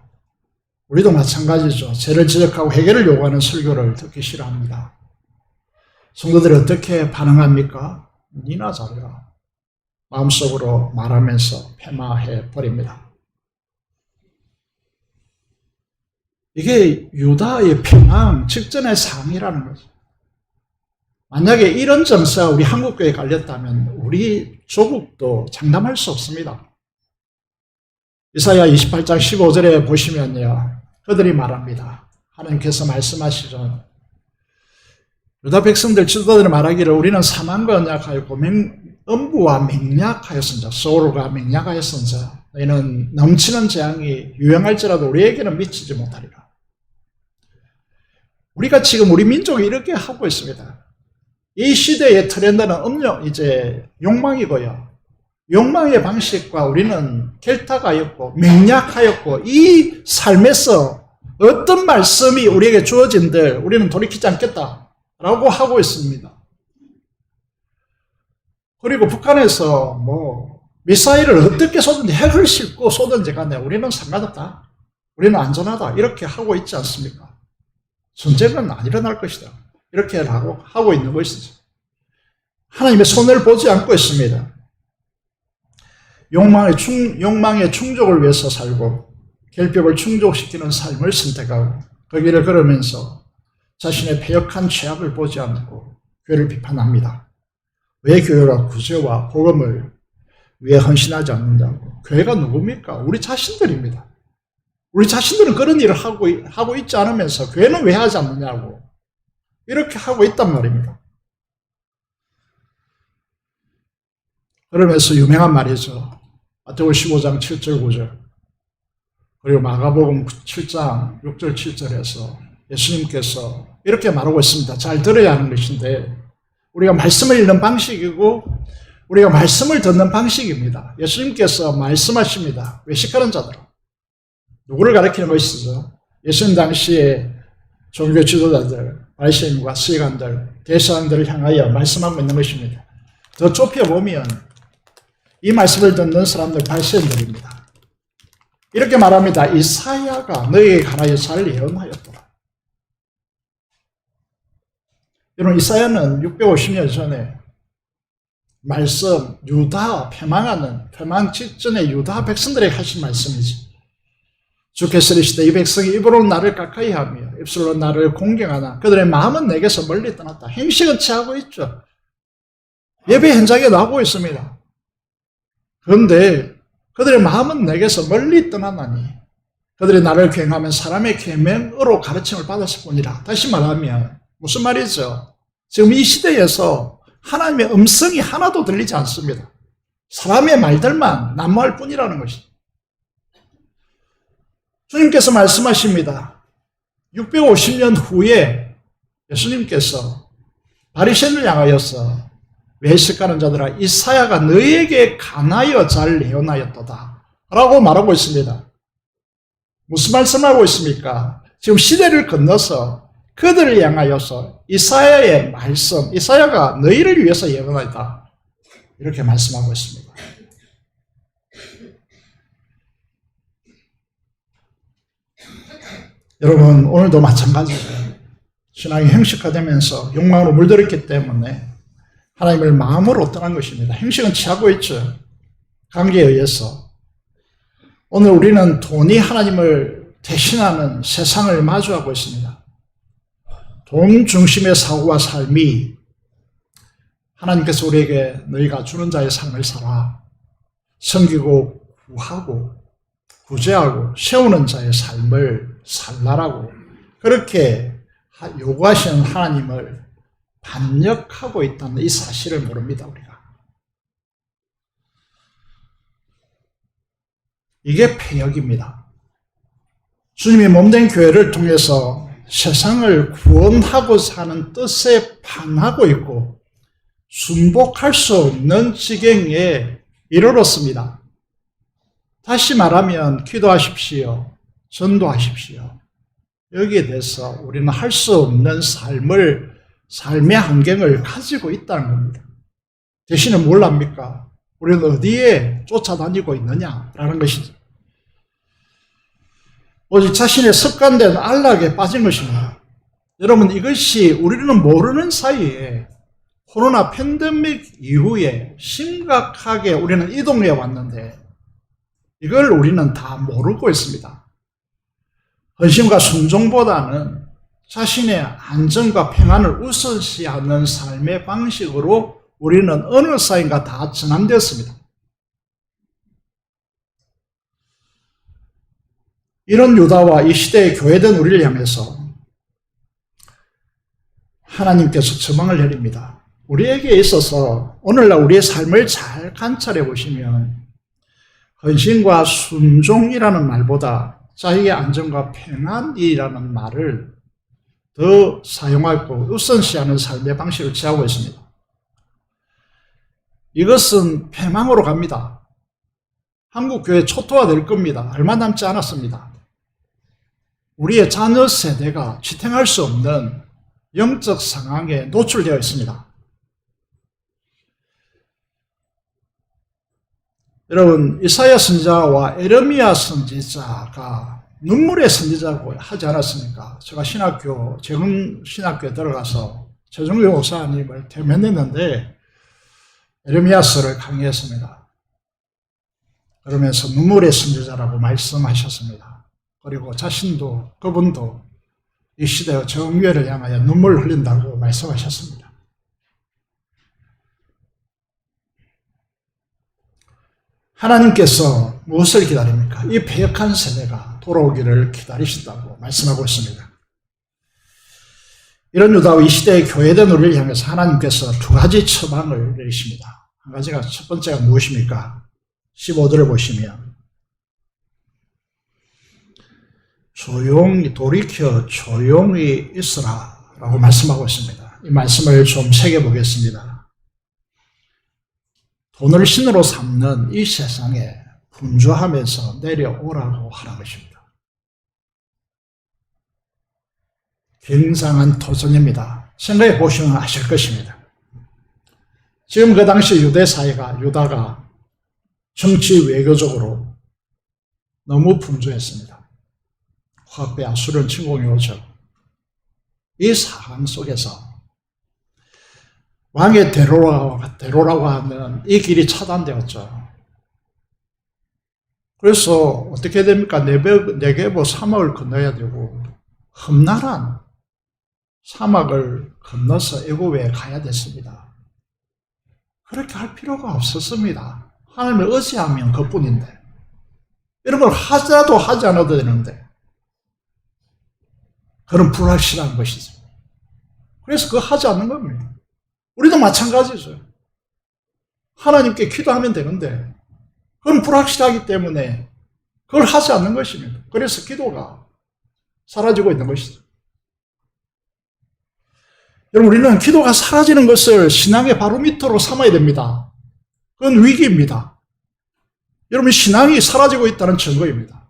Speaker 4: 우리도 마찬가지죠. 죄를 지적하고 해결을 요구하는 설교를 듣기 싫어합니다. 성도들이 어떻게 반응합니까? 니나 잘해라. 마음속으로 말하면서 폐마해 버립니다. 이게 유다의 평양 직전의 상이라는 거죠. 만약에 이런 정서가 우리 한국교회에 갈렸다면 우리 조국도 장담할 수 없습니다. 이사야 28장 15절에 보시면요. 그들이 말합니다. 하나님께서 말씀하시죠. 유다 백성들 지도자들이 말하기를 우리는 사망과 언약하였고 음부와 맹약하였습니다. 소울과 맹약하였습니다. 너희는 넘치는 재앙이 유행할지라도 우리에게는 미치지 못하리라. 우리가 지금 우리 민족이 이렇게 하고 있습니다. 이 시대의 트렌드는 욕망이고요. 욕망의 방식과 우리는 결탁하였고 맹약하였고 이 삶에서 어떤 말씀이 우리에게 주어진들 우리는 돌이키지 않겠다라고 하고 있습니다. 그리고 북한에서 미사일을 어떻게 쏘든지 핵을 싣고 쏘든지 간에 우리는 상관없다. 우리는 안전하다. 이렇게 하고 있지 않습니까? 전쟁은 안 일어날 것이다. 이렇게 하고 있는 것이죠. 하나님의 손해를 보지 않고 있습니다. 욕망의 충족을 위해서 살고 결핍을 충족시키는 삶을 선택하고 그 길을 걸으면서 자신의 패역한 죄악을 보지 않고 교회를 비판합니다. 왜 교회가 구제와 복음을 위해 헌신하지 않는다고? 교회가 누굽니까? 우리 자신들입니다. 우리 자신들은 그런 일을 하고 있지 않으면서 교회는 왜 하지 않느냐고 이렇게 하고 있단 말입니다. 그러면서 유명한 말이죠. 마태복음 15장 7절 9절 그리고 마가복음 7장 6절 7절에서 예수님께서 이렇게 말하고 있습니다. 잘 들어야 하는 것인데 우리가 말씀을 읽는 방식이고 우리가 말씀을 듣는 방식입니다. 예수님께서 말씀하십니다. 외식하는 자들 누구를 가리키는 것이죠? 예수님 당시에 종교 지도자들, 바리새인과 서기관들, 대사장들을 향하여 말씀하고 있는 것입니다. 더 좁혀보면 이 말씀을 듣는 사람들 바리새인들입니다. 이렇게 말합니다. 이사야가 너희에게 관하여 잘 예언하였더라. 여러분 이사야는 650년 전에 말씀 유다 패망 직전에 유다 백성들에게 하신 말씀이지. 주께서 이르시되 이 백성이 입으로 나를 가까이 하며 입술로 나를 공경하나 그들의 마음은 내게서 멀리 떠났다. 행식은 취하고 있죠. 예배 현장에 나오고 있습니다. 그런데 그들의 마음은 내게서 멀리 떠나나니 그들이 나를 계명하면 사람의 계명으로 가르침을 받았을 뿐이라. 다시 말하면 무슨 말이죠? 지금 이 시대에서 하나님의 음성이 하나도 들리지 않습니다. 사람의 말들만 난무할 뿐이라는 것이죠. 주님께서 말씀하십니다. 650년 후에 예수님께서 바리새인을 향하여서 외식하는 자들아 이사야가 너희에게 관하여 잘 예언하였도다 라고 말하고 있습니다. 무슨 말씀하고 있습니까? 지금 시대를 건너서 그들을 향하여서 이사야의 말씀, 이사야가 너희를 위해서 예언하였다 이렇게 말씀하고 있습니다. 여러분 오늘도 마찬가지예요. 신앙이 형식화되면서 욕망으로 물들었기 때문에 하나님을 마음으로 떠난 것입니다. 형식은 취하고 있죠. 관계에 의해서. 오늘 우리는 돈이 하나님을 대신하는 세상을 마주하고 있습니다. 돈 중심의 사고와 삶이 하나님께서 우리에게 너희가 주는 자의 삶을 살아 섬기고 구하고 구제하고 세우는 자의 삶을 살라라고 그렇게 요구하시는 하나님을 반역하고 있다는 이 사실을 모릅니다. 우리가. 이게 패역입니다. 주님이 몸된 교회를 통해서 세상을 구원하고자 하는 뜻에 반하고 있고 순복할 수 없는 지경에 이르렀습니다. 다시 말하면 기도하십시오. 전도하십시오. 여기에 대해서 우리는 할 수 없는 삶의 환경을 가지고 있다는 겁니다. 대신에 뭘 합니까? 우리는 어디에 쫓아다니고 있느냐라는 것이죠. 오직 자신의 습관된 안락에 빠진 것입니다. 여러분 이것이 우리는 모르는 사이에 코로나 팬데믹 이후에 심각하게 우리는 이동해 왔는데 이걸 우리는 다 모르고 있습니다. 헌신과 순종보다는 자신의 안전과 평안을 우선시하는 삶의 방식으로 우리는 어느 사이인가 다 전환되었습니다. 이런 유다와 이 시대의 교회된 우리를 향해서 하나님께서 저망을 내립니다. 우리에게 있어서 오늘날 우리의 삶을 잘 관찰해 보시면 헌신과 순종이라는 말보다 자기의 안전과 평안이라는 말을 더 사용하고 우선시하는 삶의 방식을 취하고 있습니다. 이것은 패망으로 갑니다. 한국교회 초토화될 겁니다. 얼마 남지 않았습니다. 우리의 자녀 세대가 지탱할 수 없는 영적 상황에 노출되어 있습니다. 여러분, 이사야 선지자와 에레미야 선지자가 눈물의 선지자고 하지 않았습니까? 제가 재흥 신학교에 들어가서 최종교 목사님을 대면했는데 에레미야서를 강의했습니다. 그러면서 눈물의 선지자라고 말씀하셨습니다. 그리고 자신도, 그분도 이 시대의 정죄를 향하여 눈물을 흘린다고 말씀하셨습니다. 하나님께서 무엇을 기다립니까? 이 패역한 세대가 돌아오기를 기다리신다고 말씀하고 있습니다. 이런 유다와 이 시대의 교회된 우리를 향해서 하나님께서 두 가지 처방을 내리십니다. 한 가지가, 첫 번째가 무엇입니까? 15절을 보시면 돌이켜 조용히 있으라 라고 말씀하고 있습니다. 이 말씀을 좀 새겨보겠습니다. 돈을 신으로 삼는 이 세상에 분주하면서 내려오라고 하라는 것입니다. 굉장한 도전입니다. 생각해 보시면 아실 것입니다. 지금 그 당시 유다가 정치 외교적으로 너무 분주했습니다. 화폐와 수련 침공이 오죠. 이 상황 속에서 왕의 대로라고 하는 이 길이 차단되었죠. 그래서 어떻게 됩니까? 네게보 사막을 건너야 되고 험난한 사막을 건너서 애굽에 가야 됐습니다. 그렇게 할 필요가 없었습니다. 하나님을 의지하면 그뿐인데, 이런 걸 하자도 하지 않아도 되는데 그런 불확실한 것이죠. 그래서 그거 하지 않는 겁니다. 우리도 마찬가지죠. 하나님께 기도하면 되는데 그건 불확실하기 때문에 그걸 하지 않는 것입니다. 그래서 기도가 사라지고 있는 것이죠. 여러분, 우리는 기도가 사라지는 것을 신앙의 바로미터로 삼아야 됩니다. 그건 위기입니다. 여러분, 신앙이 사라지고 있다는 증거입니다.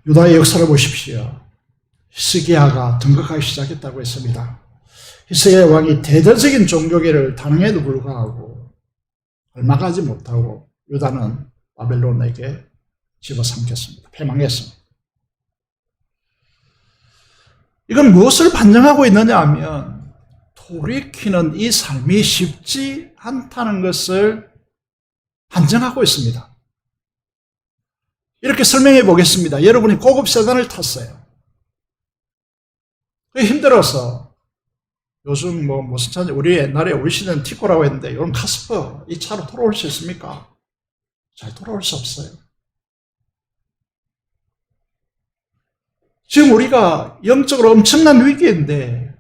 Speaker 4: 유다의 역사를 보십시오. 히스기야가 등극하기 시작했다고 했습니다. 히스기야 왕이 대대적인 종교계를 단행해도 불구하고 얼마 가지 못하고 유다는 바벨론에게 집어삼켰습니다. 패망했습니다. 이건 무엇을 반증하고 있느냐 하면 돌이키는 이 삶이 쉽지 않다는 것을 반증하고 있습니다. 이렇게 설명해 보겠습니다. 여러분이 고급 세단을 탔어요. 그게 힘들어서 요즘 무슨 차인지 우리 옛날에 우리 시대는 티코라고 했는데 이런 카스퍼 이 차로 돌아올 수 있습니까? 잘 돌아올 수 없어요. 지금 우리가 영적으로 엄청난 위기인데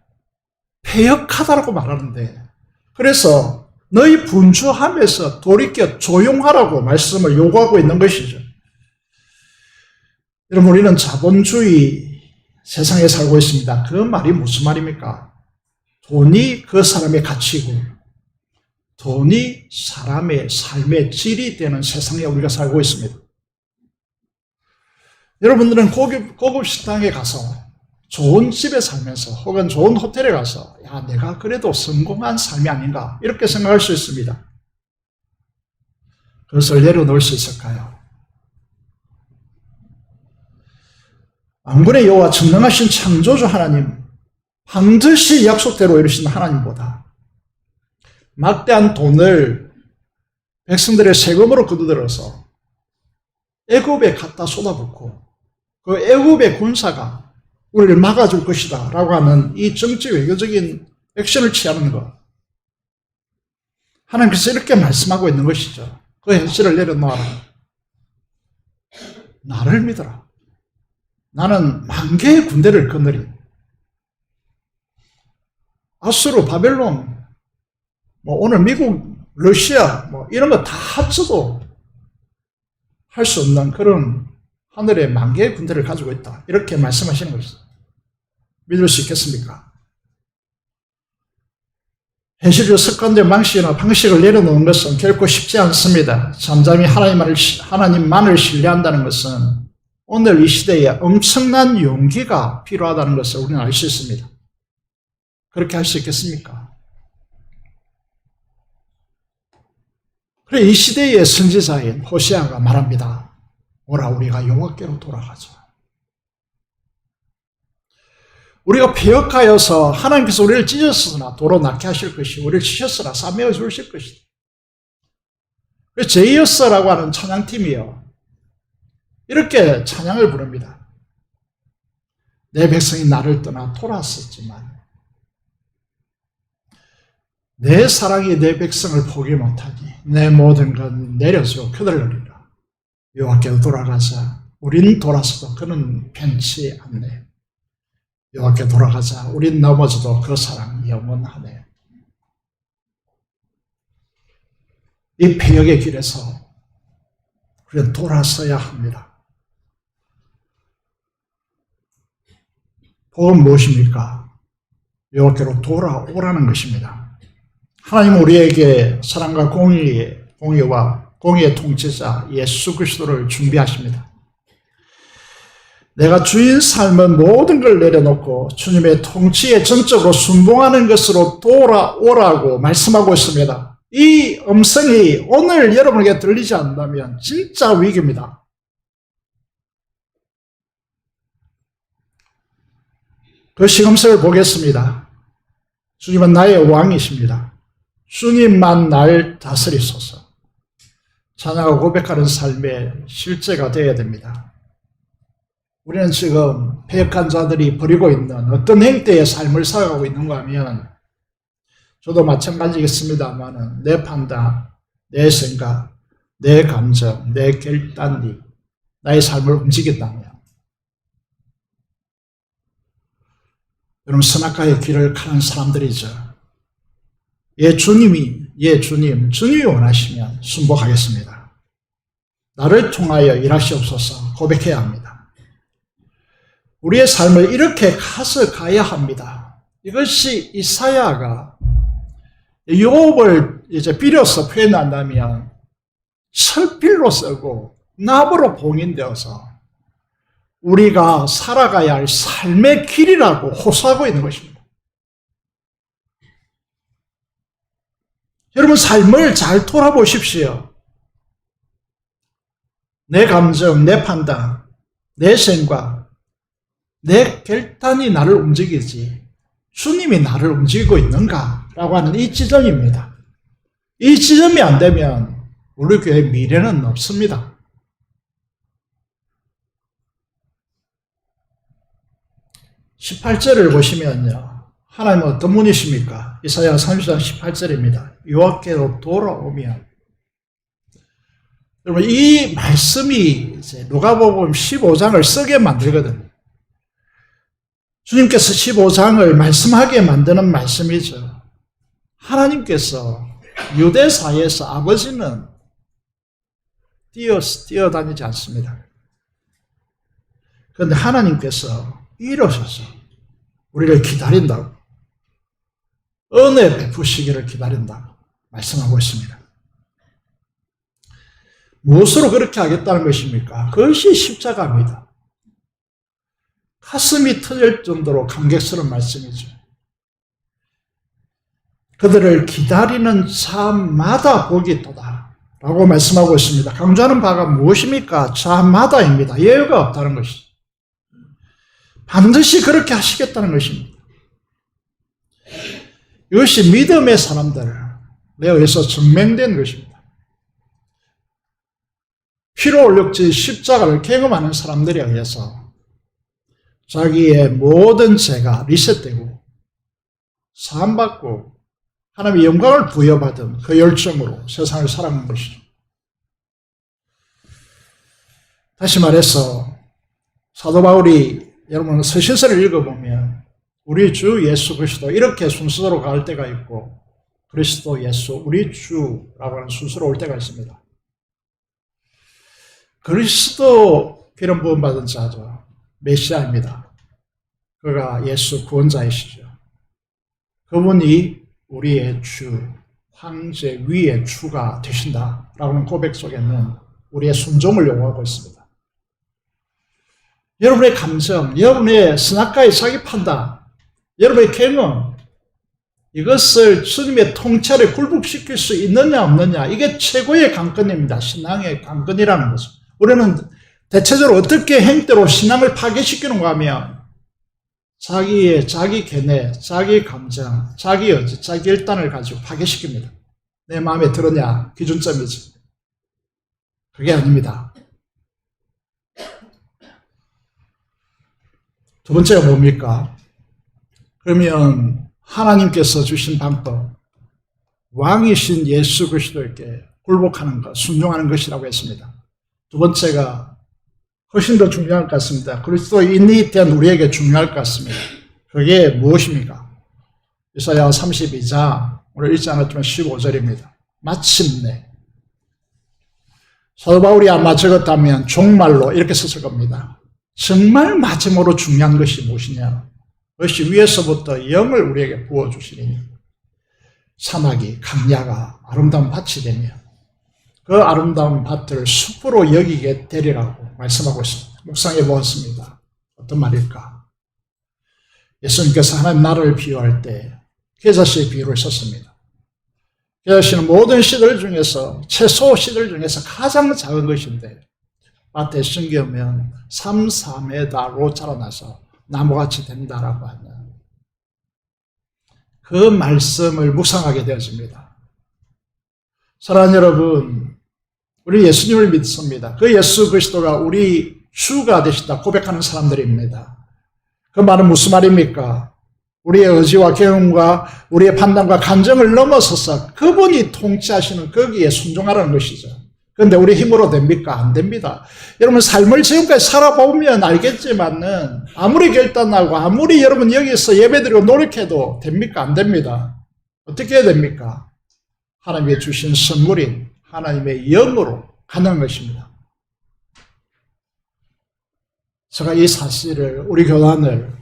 Speaker 4: 패역하다라고 말하는데, 그래서 너희 분주함에서 돌이켜 조용하라고 말씀을 요구하고 있는 것이죠. 여러분, 우리는 자본주의 세상에 살고 있습니다. 그 말이 무슨 말입니까? 돈이 그 사람의 가치고 돈이 사람의 삶의 질이 되는 세상에 우리가 살고 있습니다. 여러분들은 고급 식당에 가서 좋은 집에 살면서 혹은 좋은 호텔에 가서 야, 내가 그래도 성공한 삶이 아닌가 이렇게 생각할 수 있습니다. 그것을 내려놓을 수 있을까요? 만군의 여호와 전능하신 창조주 하나님, 반드시 약속대로 이루시는 하나님보다 막대한 돈을 백성들의 세금으로 거두들어서 애굽에 갖다 쏟아붓고 그 애굽의 군사가 우리를 막아줄 것이다 라고 하는 이 정치 외교적인 액션을 취하는 것, 하나님께서 이렇게 말씀하고 있는 것이죠. 그 현실을 내려놓아라. 나를 믿어라. 나는 만 개의 군대를 거느리 아수르, 바벨론, 오늘 미국, 러시아 이런 거 다 합쳐도 할 수 없는 그런 하늘에 만 개의 군대를 가지고 있다. 이렇게 말씀하시는 것이죠. 믿을 수 있겠습니까? 현실적 습관적 방식이나 방식을 내려놓는 것은 결코 쉽지 않습니다. 잠잠히 하나님만을 신뢰한다는 것은 오늘 이 시대에 엄청난 용기가 필요하다는 것을 우리는 알 수 있습니다. 그렇게 할 수 있겠습니까? 그래, 이 시대의 선지자인 호세아가 말합니다. 오라, 우리가 여호와께로 돌아가자. 우리가 패역하여서 하나님께서 우리를 찢었으나 도로 낳게 하실 것이고 우리를 치셨으나 싸매어 주실 것이다. 제이어스라고 하는 찬양팀이요, 이렇게 찬양을 부릅니다. 내 백성이 나를 떠나 돌아섰지만 내 사랑이 내 백성을 포기 못하니 내 모든 건 내려주고 그들을 여호와께로 돌아가자. 우린 돌아서도 그는 편치 않네. 여호와께 돌아가자. 우린 넘어져도 그 사랑 영원하네. 이 패역의 길에서 우리는 돌아서야 합니다. 복은 무엇입니까? 여호와께로 돌아오라는 것입니다. 하나님은 우리에게 사랑과 공의와 공의의 통치자 예수 그리스도를 준비하십니다. 내가 주인 삶은 모든 걸 내려놓고 주님의 통치에 전적으로 순종하는 것으로 돌아오라고 말씀하고 있습니다. 이 음성이 오늘 여러분에게 들리지 않는다면 진짜 위기입니다. 그 시금석을 보겠습니다. 주님은 나의 왕이십니다. 주님만 날 다스리소서. 찬양하고 고백하는 삶의 실제가 되어야 됩니다. 우리는 지금 패역한 자들이 버리고 있는 어떤 행태의 삶을 살아가고 있는가 하면, 저도 마찬가지겠습니다만 내 판단, 내 생각, 내 감정, 내 결단이 나의 삶을 움직인다면, 여러분 선악과의 길을 가는 사람들이죠. 주님이 원하시면 순복하겠습니다. 나를 통하여 일하시옵소서 고백해야 합니다. 우리의 삶을 이렇게 가야 합니다. 이것이 이사야가 욥을 이제 빌어서 표현한다면 철필로 쓰고 납으로 봉인되어서 우리가 살아가야 할 삶의 길이라고 호소하고 있는 것입니다. 여러분 삶을 잘 돌아보십시오. 내 감정, 내 판단, 내 생각, 내 결단이 나를 움직이지 주님이 나를 움직이고 있는가라고 하는 이 지점입니다. 이 지점이 안 되면 우리 교회 미래는 없습니다. (18절을) 보시면요, 하나님은 어떤 분이십니까? 이사야 30장 18절입니다. 여호와께로 돌아오면, 여러분 이 말씀이 이제 누가복음 15장을 쓰게 만들거든요. 주님께서 15장을 말씀하게 만드는 말씀이죠. 하나님께서 유대사에서 아버지는 뛰어다니지 않습니다. 그런데 하나님께서 일어서서 우리를 기다린다고, 은혜 베푸시기를 기다린다고 말씀하고 있습니다. 무엇으로 그렇게 하겠다는 것입니까? 그것이 십자가입니다. 가슴이 터질 정도로 감격스러운 말씀이죠. 그들을 기다리는 자마다 복이 있도다 라고 말씀하고 있습니다. 강조하는 바가 무엇입니까? 자마다입니다. 예외가 없다는 것이죠. 반드시 그렇게 하시겠다는 것입니다. 이것이 믿음의 사람들에 의해서 증명된 것입니다. 피로 올력지 십자가를 경험하는 사람들에 의해서 자기의 모든 죄가 리셋되고 사함받고 하나님의 영광을 부여받은 그 열정으로 세상을 살아가는 것이죠. 다시 말해서 사도 바울이 여러분 서신서를 읽어보면 우리 주 예수 그리스도 이렇게 순서로 갈 때가 있고 그리스도 예수 우리 주라고 하는 순서로 올 때가 있습니다. 그리스도 기름 부음 받은 자죠. 메시아입니다. 그가 예수 구원자이시죠. 그분이 우리의 주, 황제 위의 주가 되신다라는 고백 속에는 우리의 순종을 요구하고 있습니다. 여러분의 감정, 여러분의 선악과의 자기 판단, 여러분의 경험, 이것을 주님의 통찰에 굴복시킬 수 있느냐 없느냐, 이게 최고의 관건입니다. 신앙의 관건이라는 거죠. 우리는 대체적으로 어떻게 행태로 신앙을 파괴시키는가 하면 자기 견해, 자기 감정, 자기 의지, 자기 결단을 가지고 파괴시킵니다. 내 마음에 들었냐 기준점이지. 그게 아닙니다. 두 번째가 뭡니까? 그러면 하나님께서 주신 방법, 왕이신 예수 그리스도에게 굴복하는 것, 순종하는 것이라고 했습니다. 두 번째가 훨씬 더 중요할 것 같습니다. 그리스도인이 된 우리에게 중요할 것 같습니다. 그게 무엇입니까? 이사야 32장, 오늘 읽지 않았지만 15절입니다. 마침내. 사도 바울이 아마 적었다면 종말로 이렇게 썼을 겁니다. 정말 마지막으로 중요한 것이 무엇이냐? 그것이 위에서부터 영을 우리에게 부어주시니 사막이 강야가 아름다운 밭이 되며 그 아름다운 밭을 숲으로 여기게 되리라고 말씀하고 있습니다. 묵상해 보았습니다. 어떤 말일까? 예수님께서 하나님 나라를 비유할 때 겨자씨의 비유를 썼습니다. 겨자씨는 모든 씨들 중에서 채소 씨들 중에서 가장 작은 것인데 밭에 심기면 3, 4m로 자라나서 나무같이 된다라고 하는 그 말씀을 묵상하게 되어집니다. 사랑하는 여러분, 우리 예수님을 믿습니다. 그 예수 그리스도가 우리 주가 되시다 고백하는 사람들입니다. 그 말은 무슨 말입니까? 우리의 의지와 경험과 우리의 판단과 감정을 넘어서서 그분이 통치하시는 거기에 순종하라는 것이죠. 그런데 우리 힘으로 됩니까? 안 됩니다. 여러분 삶을 지금까지 살아보면 알겠지만은 아무리 결단하고 아무리 여러분 여기서 예배드리고 노력해도 됩니까? 안 됩니다. 어떻게 해야 됩니까? 하나님이 주신 선물인 하나님의 영으로 가능한 것입니다. 제가 이 사실을 우리 교단을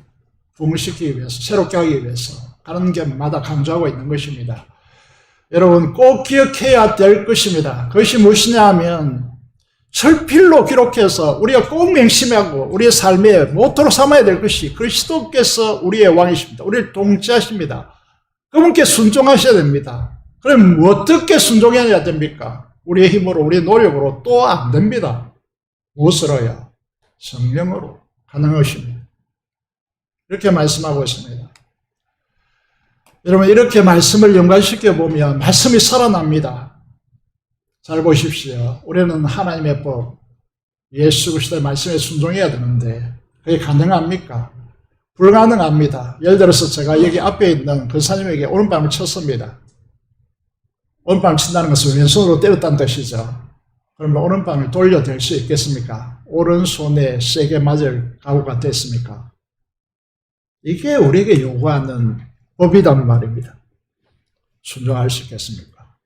Speaker 4: 부흥시키기 위해서 새롭게 하기 위해서 가는 곳마다 강조하고 있는 것입니다. 여러분 꼭 기억해야 될 것입니다. 그것이 무엇이냐 하면 철필로 기록해서 우리가 꼭 명심하고 우리의 삶의 모토로 삼아야 될 것이 그리스도께서 우리의 왕이십니다. 우리를 통치하십니다. 그분께 순종하셔야 됩니다. 그럼 어떻게 순종해야 됩니까? 우리의 힘으로 우리의 노력으로 또 안 됩니다. 무엇으로요? 성령으로 가능한 것입니다. 이렇게 말씀하고 있습니다. 여러분 이렇게 말씀을 연관시켜 보면 말씀이 살아납니다. 잘 보십시오. 우리는 하나님의 법, 예수 그리스도의 말씀에 순종해야 되는데 그게 가능합니까? 불가능합니다. 예를 들어서 제가 여기 앞에 있는 권사님에게 오른밤을 쳤습니다. 오른밤을 친다는 것은 왼손으로 때렸다는 뜻이죠. 그러면 오른밤을 돌려댈 수 있겠습니까? 오른손에 세게 맞을 각오가 됐습니까? 이게 우리에게 요구하는 법이란 말입니다. 순종할 수 있겠습니까?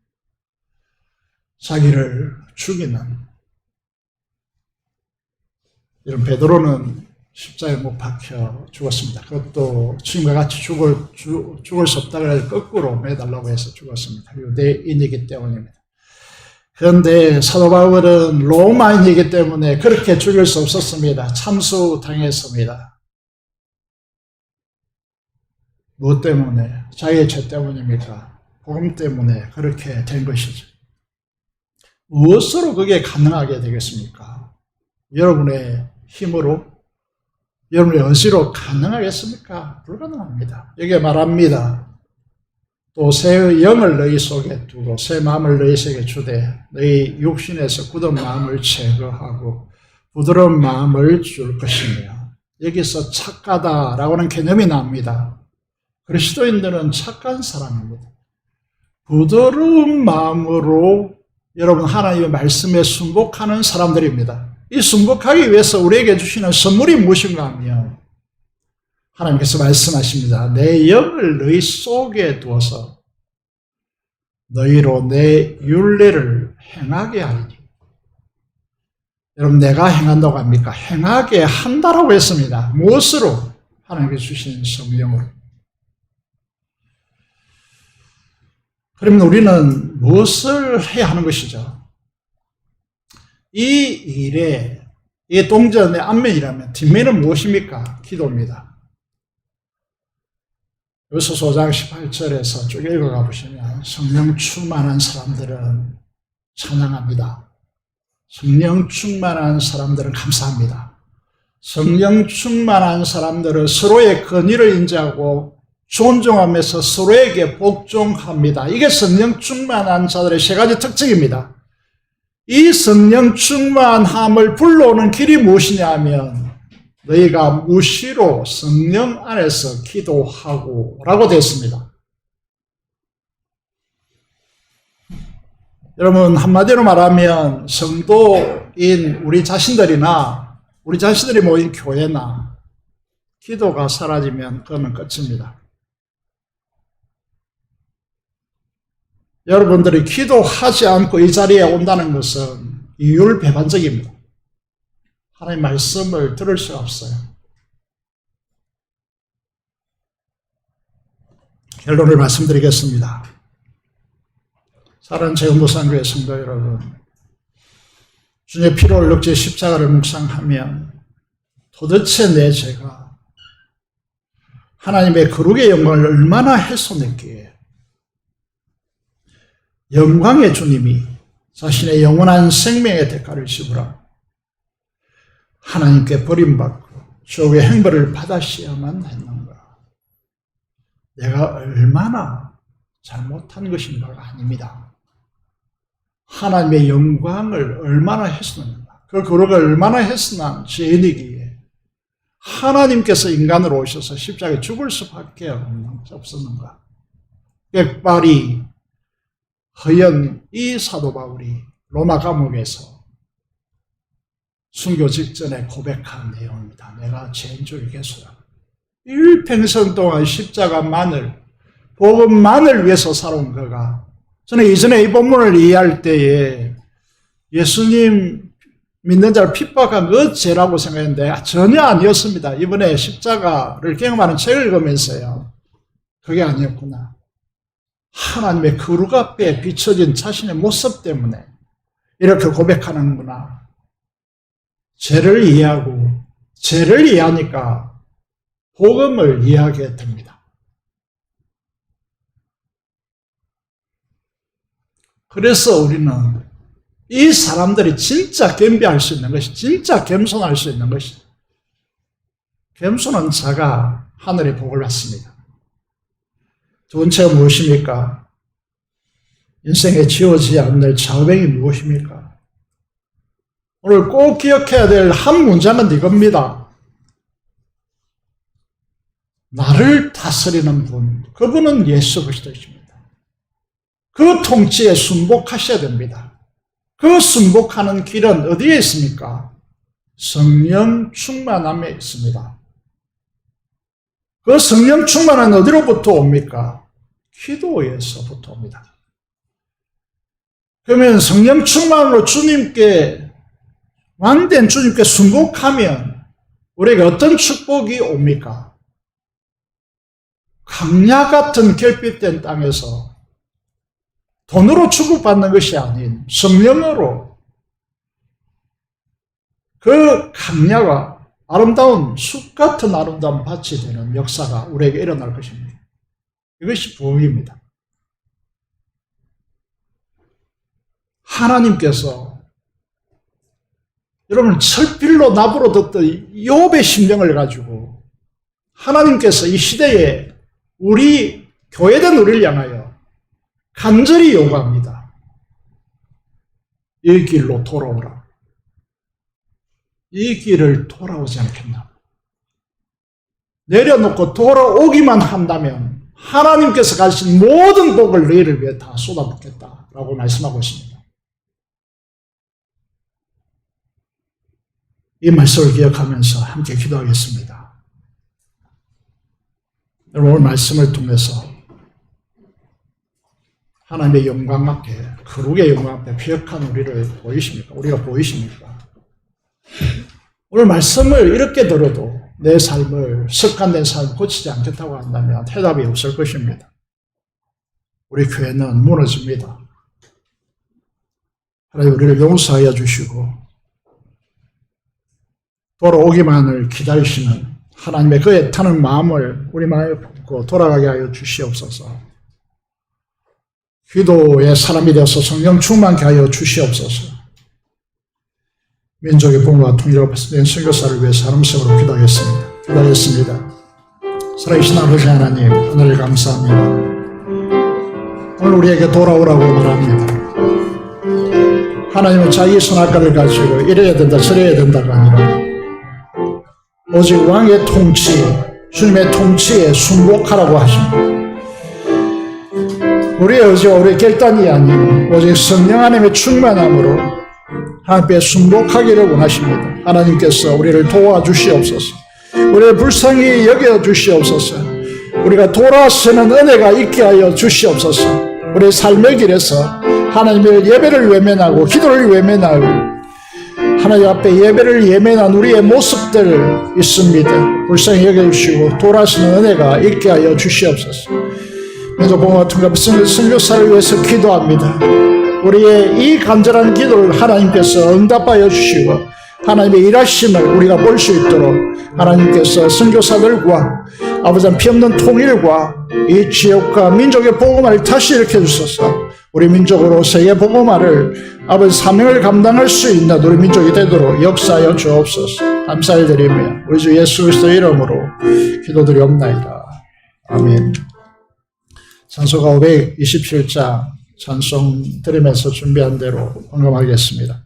Speaker 4: 자기를 죽이는 이런 베드로는 십자가에 못 박혀 죽었습니다. 그것도 주님과 같이 죽을 수 없다고 해서 거꾸로 매달라고 해서 죽었습니다. 유대인이기 때문입니다. 그런데 사도 바울은 로마인이기 때문에 그렇게 죽일 수 없었습니다. 참수당했습니다. 무엇 때문에? 자기의 죄 때문입니까? 복음 때문에 그렇게 된 것이죠. 무엇으로 그게 가능하게 되겠습니까? 여러분의 힘으로, 여러분의 의지로 가능하겠습니까? 불가능합니다. 여기에 말합니다. 또 새 영을 너희 속에 두고 새 마음을 너희 속에 주되 너희 육신에서 굳은 마음을 제거하고 부드러운 마음을 줄 것이며 여기서 착하다라고 하는 개념이 나옵니다. 그리스도인들은 착한 사람입니다. 부드러운 마음으로 여러분 하나님의 말씀에 순복하는 사람들입니다. 이 순복하기 위해서 우리에게 주시는 선물이 무엇인가 하면 하나님께서 말씀하십니다. 내 영을 너희 속에 두어서 너희로 내 율례를 행하게 하리니. 여러분 내가 행한다고 합니까? 행하게 한다라고 했습니다. 무엇으로? 하나님께서 주신 성령으로. 그러면 우리는 무엇을 해야 하는 것이죠? 이 일에, 이 동전의 앞면이라면 뒷면은 무엇입니까? 기도입니다. 여기서 5장 18절에서 쭉 읽어가 보시면 성령 충만한 사람들은 찬양합니다. 성령 충만한 사람들은 감사합니다. 성령 충만한 사람들은 서로의 권위를 인정하고 존중하면서 서로에게 복종합니다. 이게 성령 충만한 자들의 세 가지 특징입니다. 이 성령 충만함을 불러오는 길이 무엇이냐 하면 너희가 무시로 성령 안에서 기도하고 라고 되어 있습니다. 여러분, 한마디로 말하면 성도인 우리 자신들이 모인 교회나 기도가 사라지면 그러면 끝입니다. 여러분들이 기도하지 않고 이 자리에 온다는 것은 이율배반적입니다. 하나님의 말씀을 들을 수가 없어요. 결론을 말씀드리겠습니다. 사랑하는 제원부산교회 성도 여러분, 주님의 피로 얼룩지 십자가를 묵상하면 도대체 내 죄가 하나님의 거룩의 영광을 얼마나 훼손했기에 영광의 주님이 자신의 영원한 생명의 대가를 지불하고 하나님께 버림받고 지옥의 행벌을 받으셔야만 했는가? 내가 얼마나 잘못한 것인가가 아닙니다. 하나님의 영광을 얼마나 훼손했는가? 그 거룩을 얼마나 훼손한 죄인이기에 하나님께서 인간으로 오셔서 십자가에 죽을 수밖에 없었는가? 객발이 허연 이 사도 바울이 로마 감옥에서 순교 직전에 고백한 내용입니다. 내가 죄인 중에 개수다. 일평생 동안 십자가만을, 복음만을 위해서 살아온 그가, 저는 이전에 이 본문을 이해할 때에 예수님 믿는 자를 핍박한 그 죄라고 생각했는데 전혀 아니었습니다. 이번에 십자가를 경험하는 책을 읽으면서요, 그게 아니었구나. 하나님의 거룩 앞에 비춰진 자신의 모습 때문에 이렇게 고백하는구나. 죄를 이해하고, 죄를 이해하니까 복음을 이해하게 됩니다. 그래서 우리는 이 사람들이 진짜 겸비할 수 있는 것이, 진짜 겸손할 수 있는 것이, 겸손한 자가 하늘의 복을 받습니다. 두 번째가 무엇입니까? 인생에 지워지지 않는 좌우병이 무엇입니까? 오늘 꼭 기억해야 될 한 문장은 이겁니다. 나를 다스리는 분, 그분은 예수 그리스도이십니다. 그 통치에 순복하셔야 됩니다. 그 순복하는 길은 어디에 있습니까? 성령 충만함에 있습니다. 그 성령 충만은 어디로부터 옵니까? 기도에서부터 옵니다. 그러면 성령 충만으로 주님께, 완된 주님께 순복하면 우리에게 어떤 축복이 옵니까? 강야 같은 결핍된 땅에서 돈으로 축복받는 것이 아닌 성령으로 그 강야가 아름다운 숲 같은 아름다운 밭이 되는 역사가 우리에게 일어날 것입니다. 이것이 부흥입니다. 하나님께서 여러분 철필로 나부로 듣던 욥의 심령을 가지고 하나님께서 이 시대에 우리 교회된 우리를 향하여 간절히 요구합니다. 이 길로 돌아오라. 이 길을 돌아오지 않겠나? 내려놓고 돌아오기만 한다면 하나님께서 가신 모든 복을 너희를 위해 다 쏟아붓겠다라고 말씀하고 있습니다. 이 말씀을 기억하면서 함께 기도하겠습니다. 여러분, 오늘 말씀을 통해서 하나님의 영광 앞에, 거룩의 영광 앞에 피역한 우리를 보이십니까? 우리가 보이십니까? 오늘 말씀을 이렇게 들어도 내 삶을, 습관된 삶을 고치지 않겠다고 한다면 해답이 없을 것입니다. 우리 교회는 무너집니다. 하나님 우리를 용서하여 주시고 돌아오기만을 기다리시는 하나님의 그 애타는 마음을 우리 마음에 품고 돌아가게 하여 주시옵소서. 기도의 사람이 되어서 성령 충만케 하여 주시옵소서. 민족의 복음과 통일을 된 선교사를 위해 사람성으로 기도하겠습니다. 살아계신 아버지 하나님, 하늘을 감사합니다. 오늘 우리에게 돌아오라고 말합니다. 하나님은 자기 선악과를 가지고 이래야 된다 저래야 된다가 아니라 오직 왕의 통치, 주님의 통치에 순복하라고 하십니다. 우리의 의지와 우리의 결단이 아닌 오직 성령 하나님의 충만함으로 하나님께 순복하기를 원하십니다. 하나님께서 우리를 도와주시옵소서. 우리를 불쌍히 여겨주시옵소서. 우리가 돌아서는 은혜가 있게 하여 주시옵소서. 우리의 삶의 길에서 하나님의 예배를 외면하고 기도를 외면하고 하나님 앞에 예배를 예면한 우리의 모습들 있습니다. 불쌍히 여겨주시고 돌아서는 은혜가 있게 하여 주시옵소서. 민족봉화 통합 선교사를 위해서 기도합니다. 우리의 이 간절한 기도를 하나님께서 응답하여 주시고 하나님의 일하심을 우리가 볼 수 있도록 하나님께서 선교사들과 아버지 피 없는 통일과 이 지역과 민족의 복음화를 다시 일으켜 주소서. 우리 민족으로 세계 복음화를 아버지 사명을 감당할 수 있는 우리 민족이 되도록 역사하여 주옵소서. 감사를 드리며 우리 주 예수 그리스도 이름으로 기도드리옵나이다. 아멘. 찬송가 527장 찬송 드리면서 준비한 대로 헌금하겠습니다.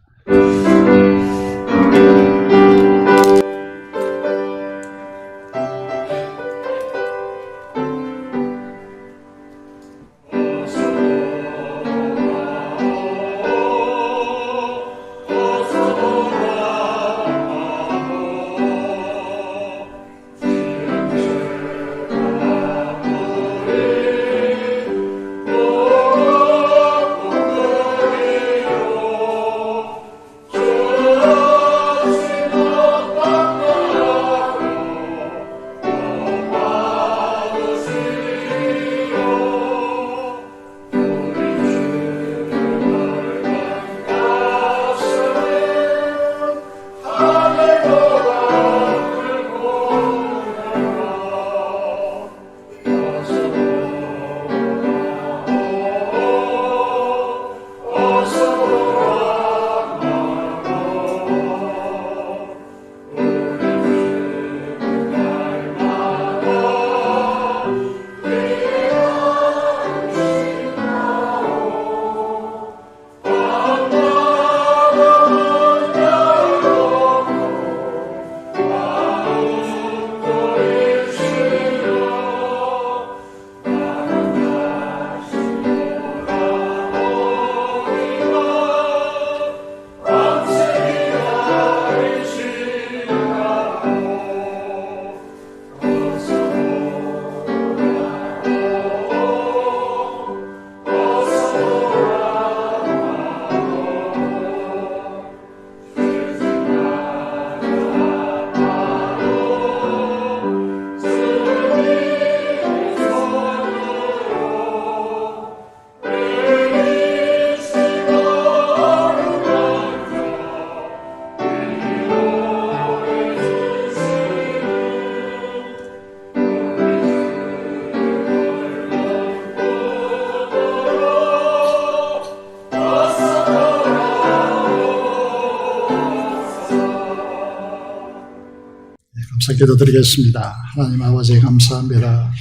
Speaker 4: 기도드리겠습니다. 하나님 아버지 감사합니다.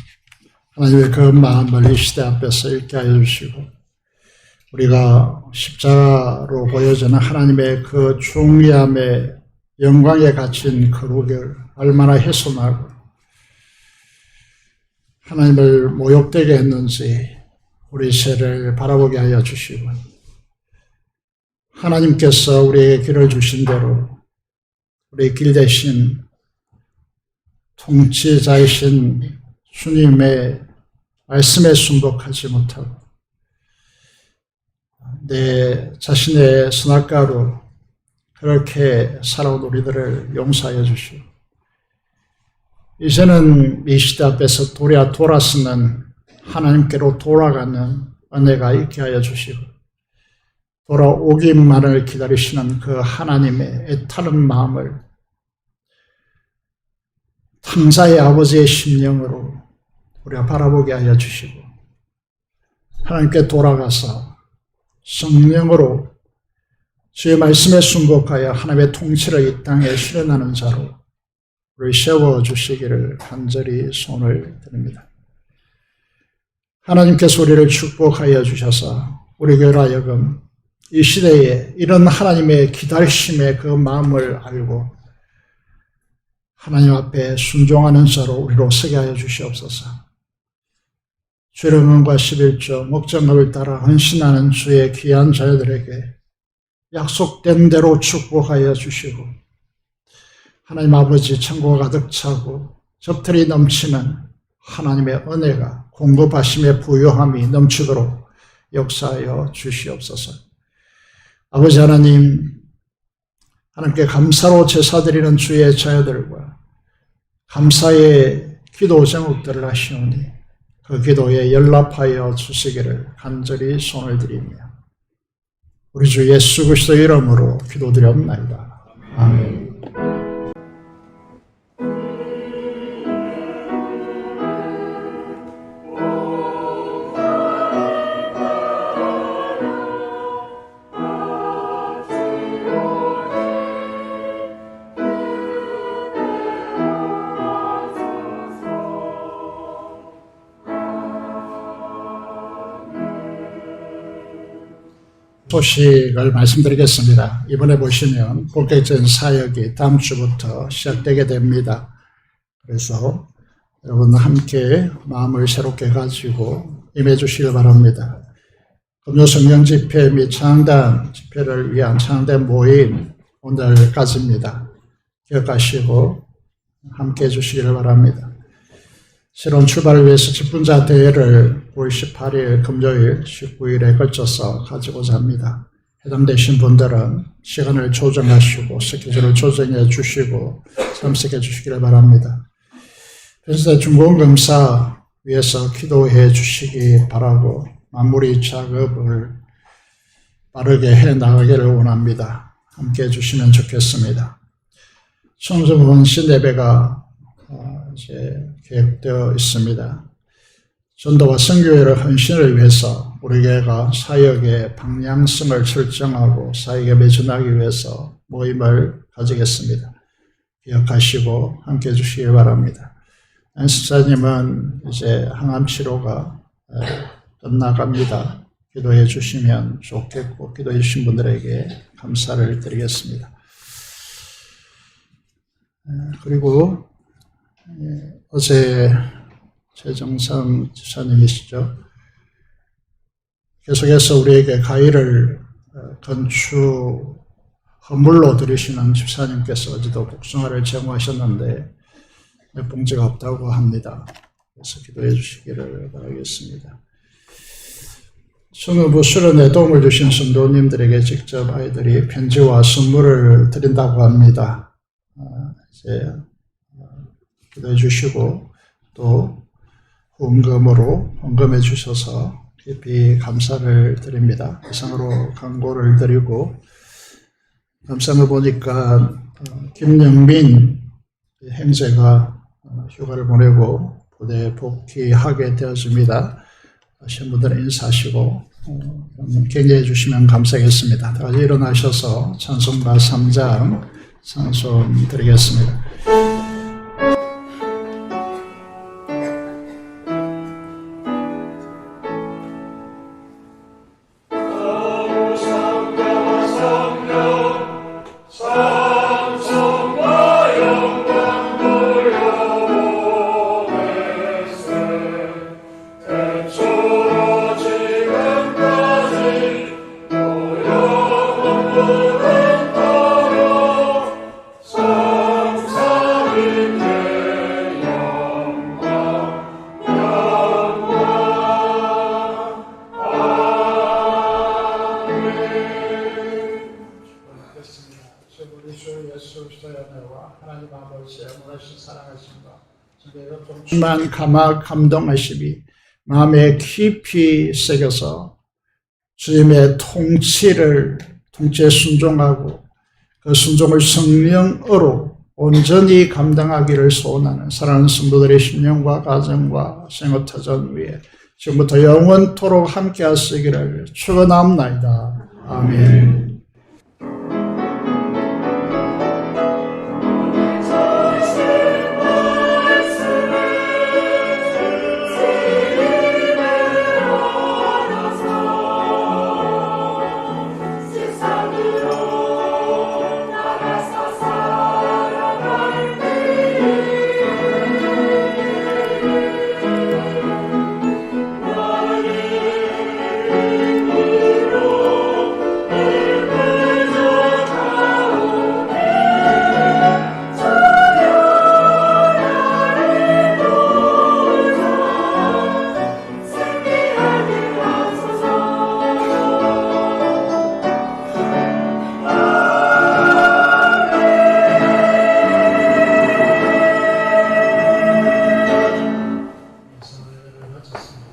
Speaker 4: 하나님의 그 마음을 이 시대 앞에서 읽게 하여 주시고 우리가 십자가로 보여지는 하나님의 그 중리함의 영광에 갇힌 거룩을 얼마나 훼손하고 하나님을 모욕되게 했는지 우리 세를 바라보게 하여 주시고 하나님께서 우리에게 길을 주신 대로 우리 길 대신 통치자이신 주님의 말씀에 순복하지 못하고 내 자신의 선악과로 그렇게 살아온 우리들을 용서하여 주시고 이제는 이 시대 앞에서 돌아서는 하나님께로 돌아가는 은혜가 있게 하여 주시고 돌아오기만을 기다리시는 그 하나님의 애타는 마음을 탕자의 아버지의 심령으로 우리가 바라보게 하여 주시고 하나님께 돌아가서 성령으로 주의 말씀에 순복하여 하나님의 통치를 이 땅에 실현하는 자로 우리를 세워주시기를 간절히 손을 드립니다. 하나님께서 우리를 축복하여 주셔서 우리 교회로 하여금 이 시대에 이런 하나님의 기다리심의 그 마음을 알고 하나님 앞에 순종하는 자로 우리로 서게 하여 주시옵소서. 주의 응원과 11조 목적을 따라 헌신하는 주의 귀한 자녀들에게 약속된 대로 축복하여 주시고 하나님 아버지 천국가 가득 차고 접들이 넘치는 하나님의 은혜가 공급하심의 부요함이 넘치도록 역사하여 주시옵소서. 아버지 하나님, 하나님께 감사로 제사드리는 주의 자녀들과 감사의 기도 제목들을 하시오니 그 기도에 연락하여 주시기를 간절히 손을 드리며 우리 주 예수 그리스도 이름으로 기도드렸나이다. 아멘. 소식을 말씀드리겠습니다. 이번에 보시면 본격적인 사역이 다음 주부터 시작되게 됩니다. 그래서 여러분 함께 마음을 새롭게 가지고 임해 주시길 바랍니다. 금요 성령 집회 및 창단 집회를 위한 창단 모임 오늘까지입니다. 기억하시고 함께 해주시기를 바랍니다. 새로운 출발을 위해서 직분자 대회를 9월 18일 금요일 19일에 걸쳐서 가지고자 합니다. 해당되신 분들은 시간을 조정하시고 스케줄을 조정해 주시고 참석해 주시기를 바랍니다. 그래서 중공검사 위해서 기도해 주시기 바라고 마무리 작업을 빠르게 해 나가기를 원합니다. 함께 해 주시면 좋겠습니다. 청소년 신예배가 이제 계획되어 있습니다. 전도와 선교회의 헌신을 위해서 우리 교회가 사역의 방향성을 설정하고 사역에 매진하기 위해서 모임을 가지겠습니다. 기억하시고 함께 해주시기 바랍니다. 안식사님은 이제 항암 치료가 끝나갑니다. 기도해 주시면 좋겠고 기도해 주신 분들에게 감사를 드리겠습니다. 그리고 어제 최정상 지사님이시죠. 계속해서 우리에게 가위를 건축 허물로 드리시는 집사님께서 어제도 복숭아를 제공하셨는데 몇 봉지가 없다고 합니다. 그래서 기도해 주시기를 바라겠습니다. 성읍부 수련에 도움을 주신 성도님들에게 직접 아이들이 편지와 선물을 드린다고 합니다. 이제 기도해 주시고 또 후원금으로 헌금해 주셔서 깊이 감사를 드립니다. 이상으로 광고를 드리고 감사를 보니까 김영민 행제가 휴가를 보내고 부대에 복귀하게 되었습니다. 신부들은 인사하시고 격려해 주시면 감사하겠습니다. 다 같이 일어나셔서 찬송가 3장 찬송 드리겠습니다. 충만 감화 감동하심이 마음에 깊이 새겨서 주님의 통치에 순종하고 그 순종을 성령으로 온전히 감당하기를 소원하는 사랑하는 성도들의 심령과 가정과 생업터전 위에 지금부터 영원토록 함께 하시기를 축원합니다. 아멘.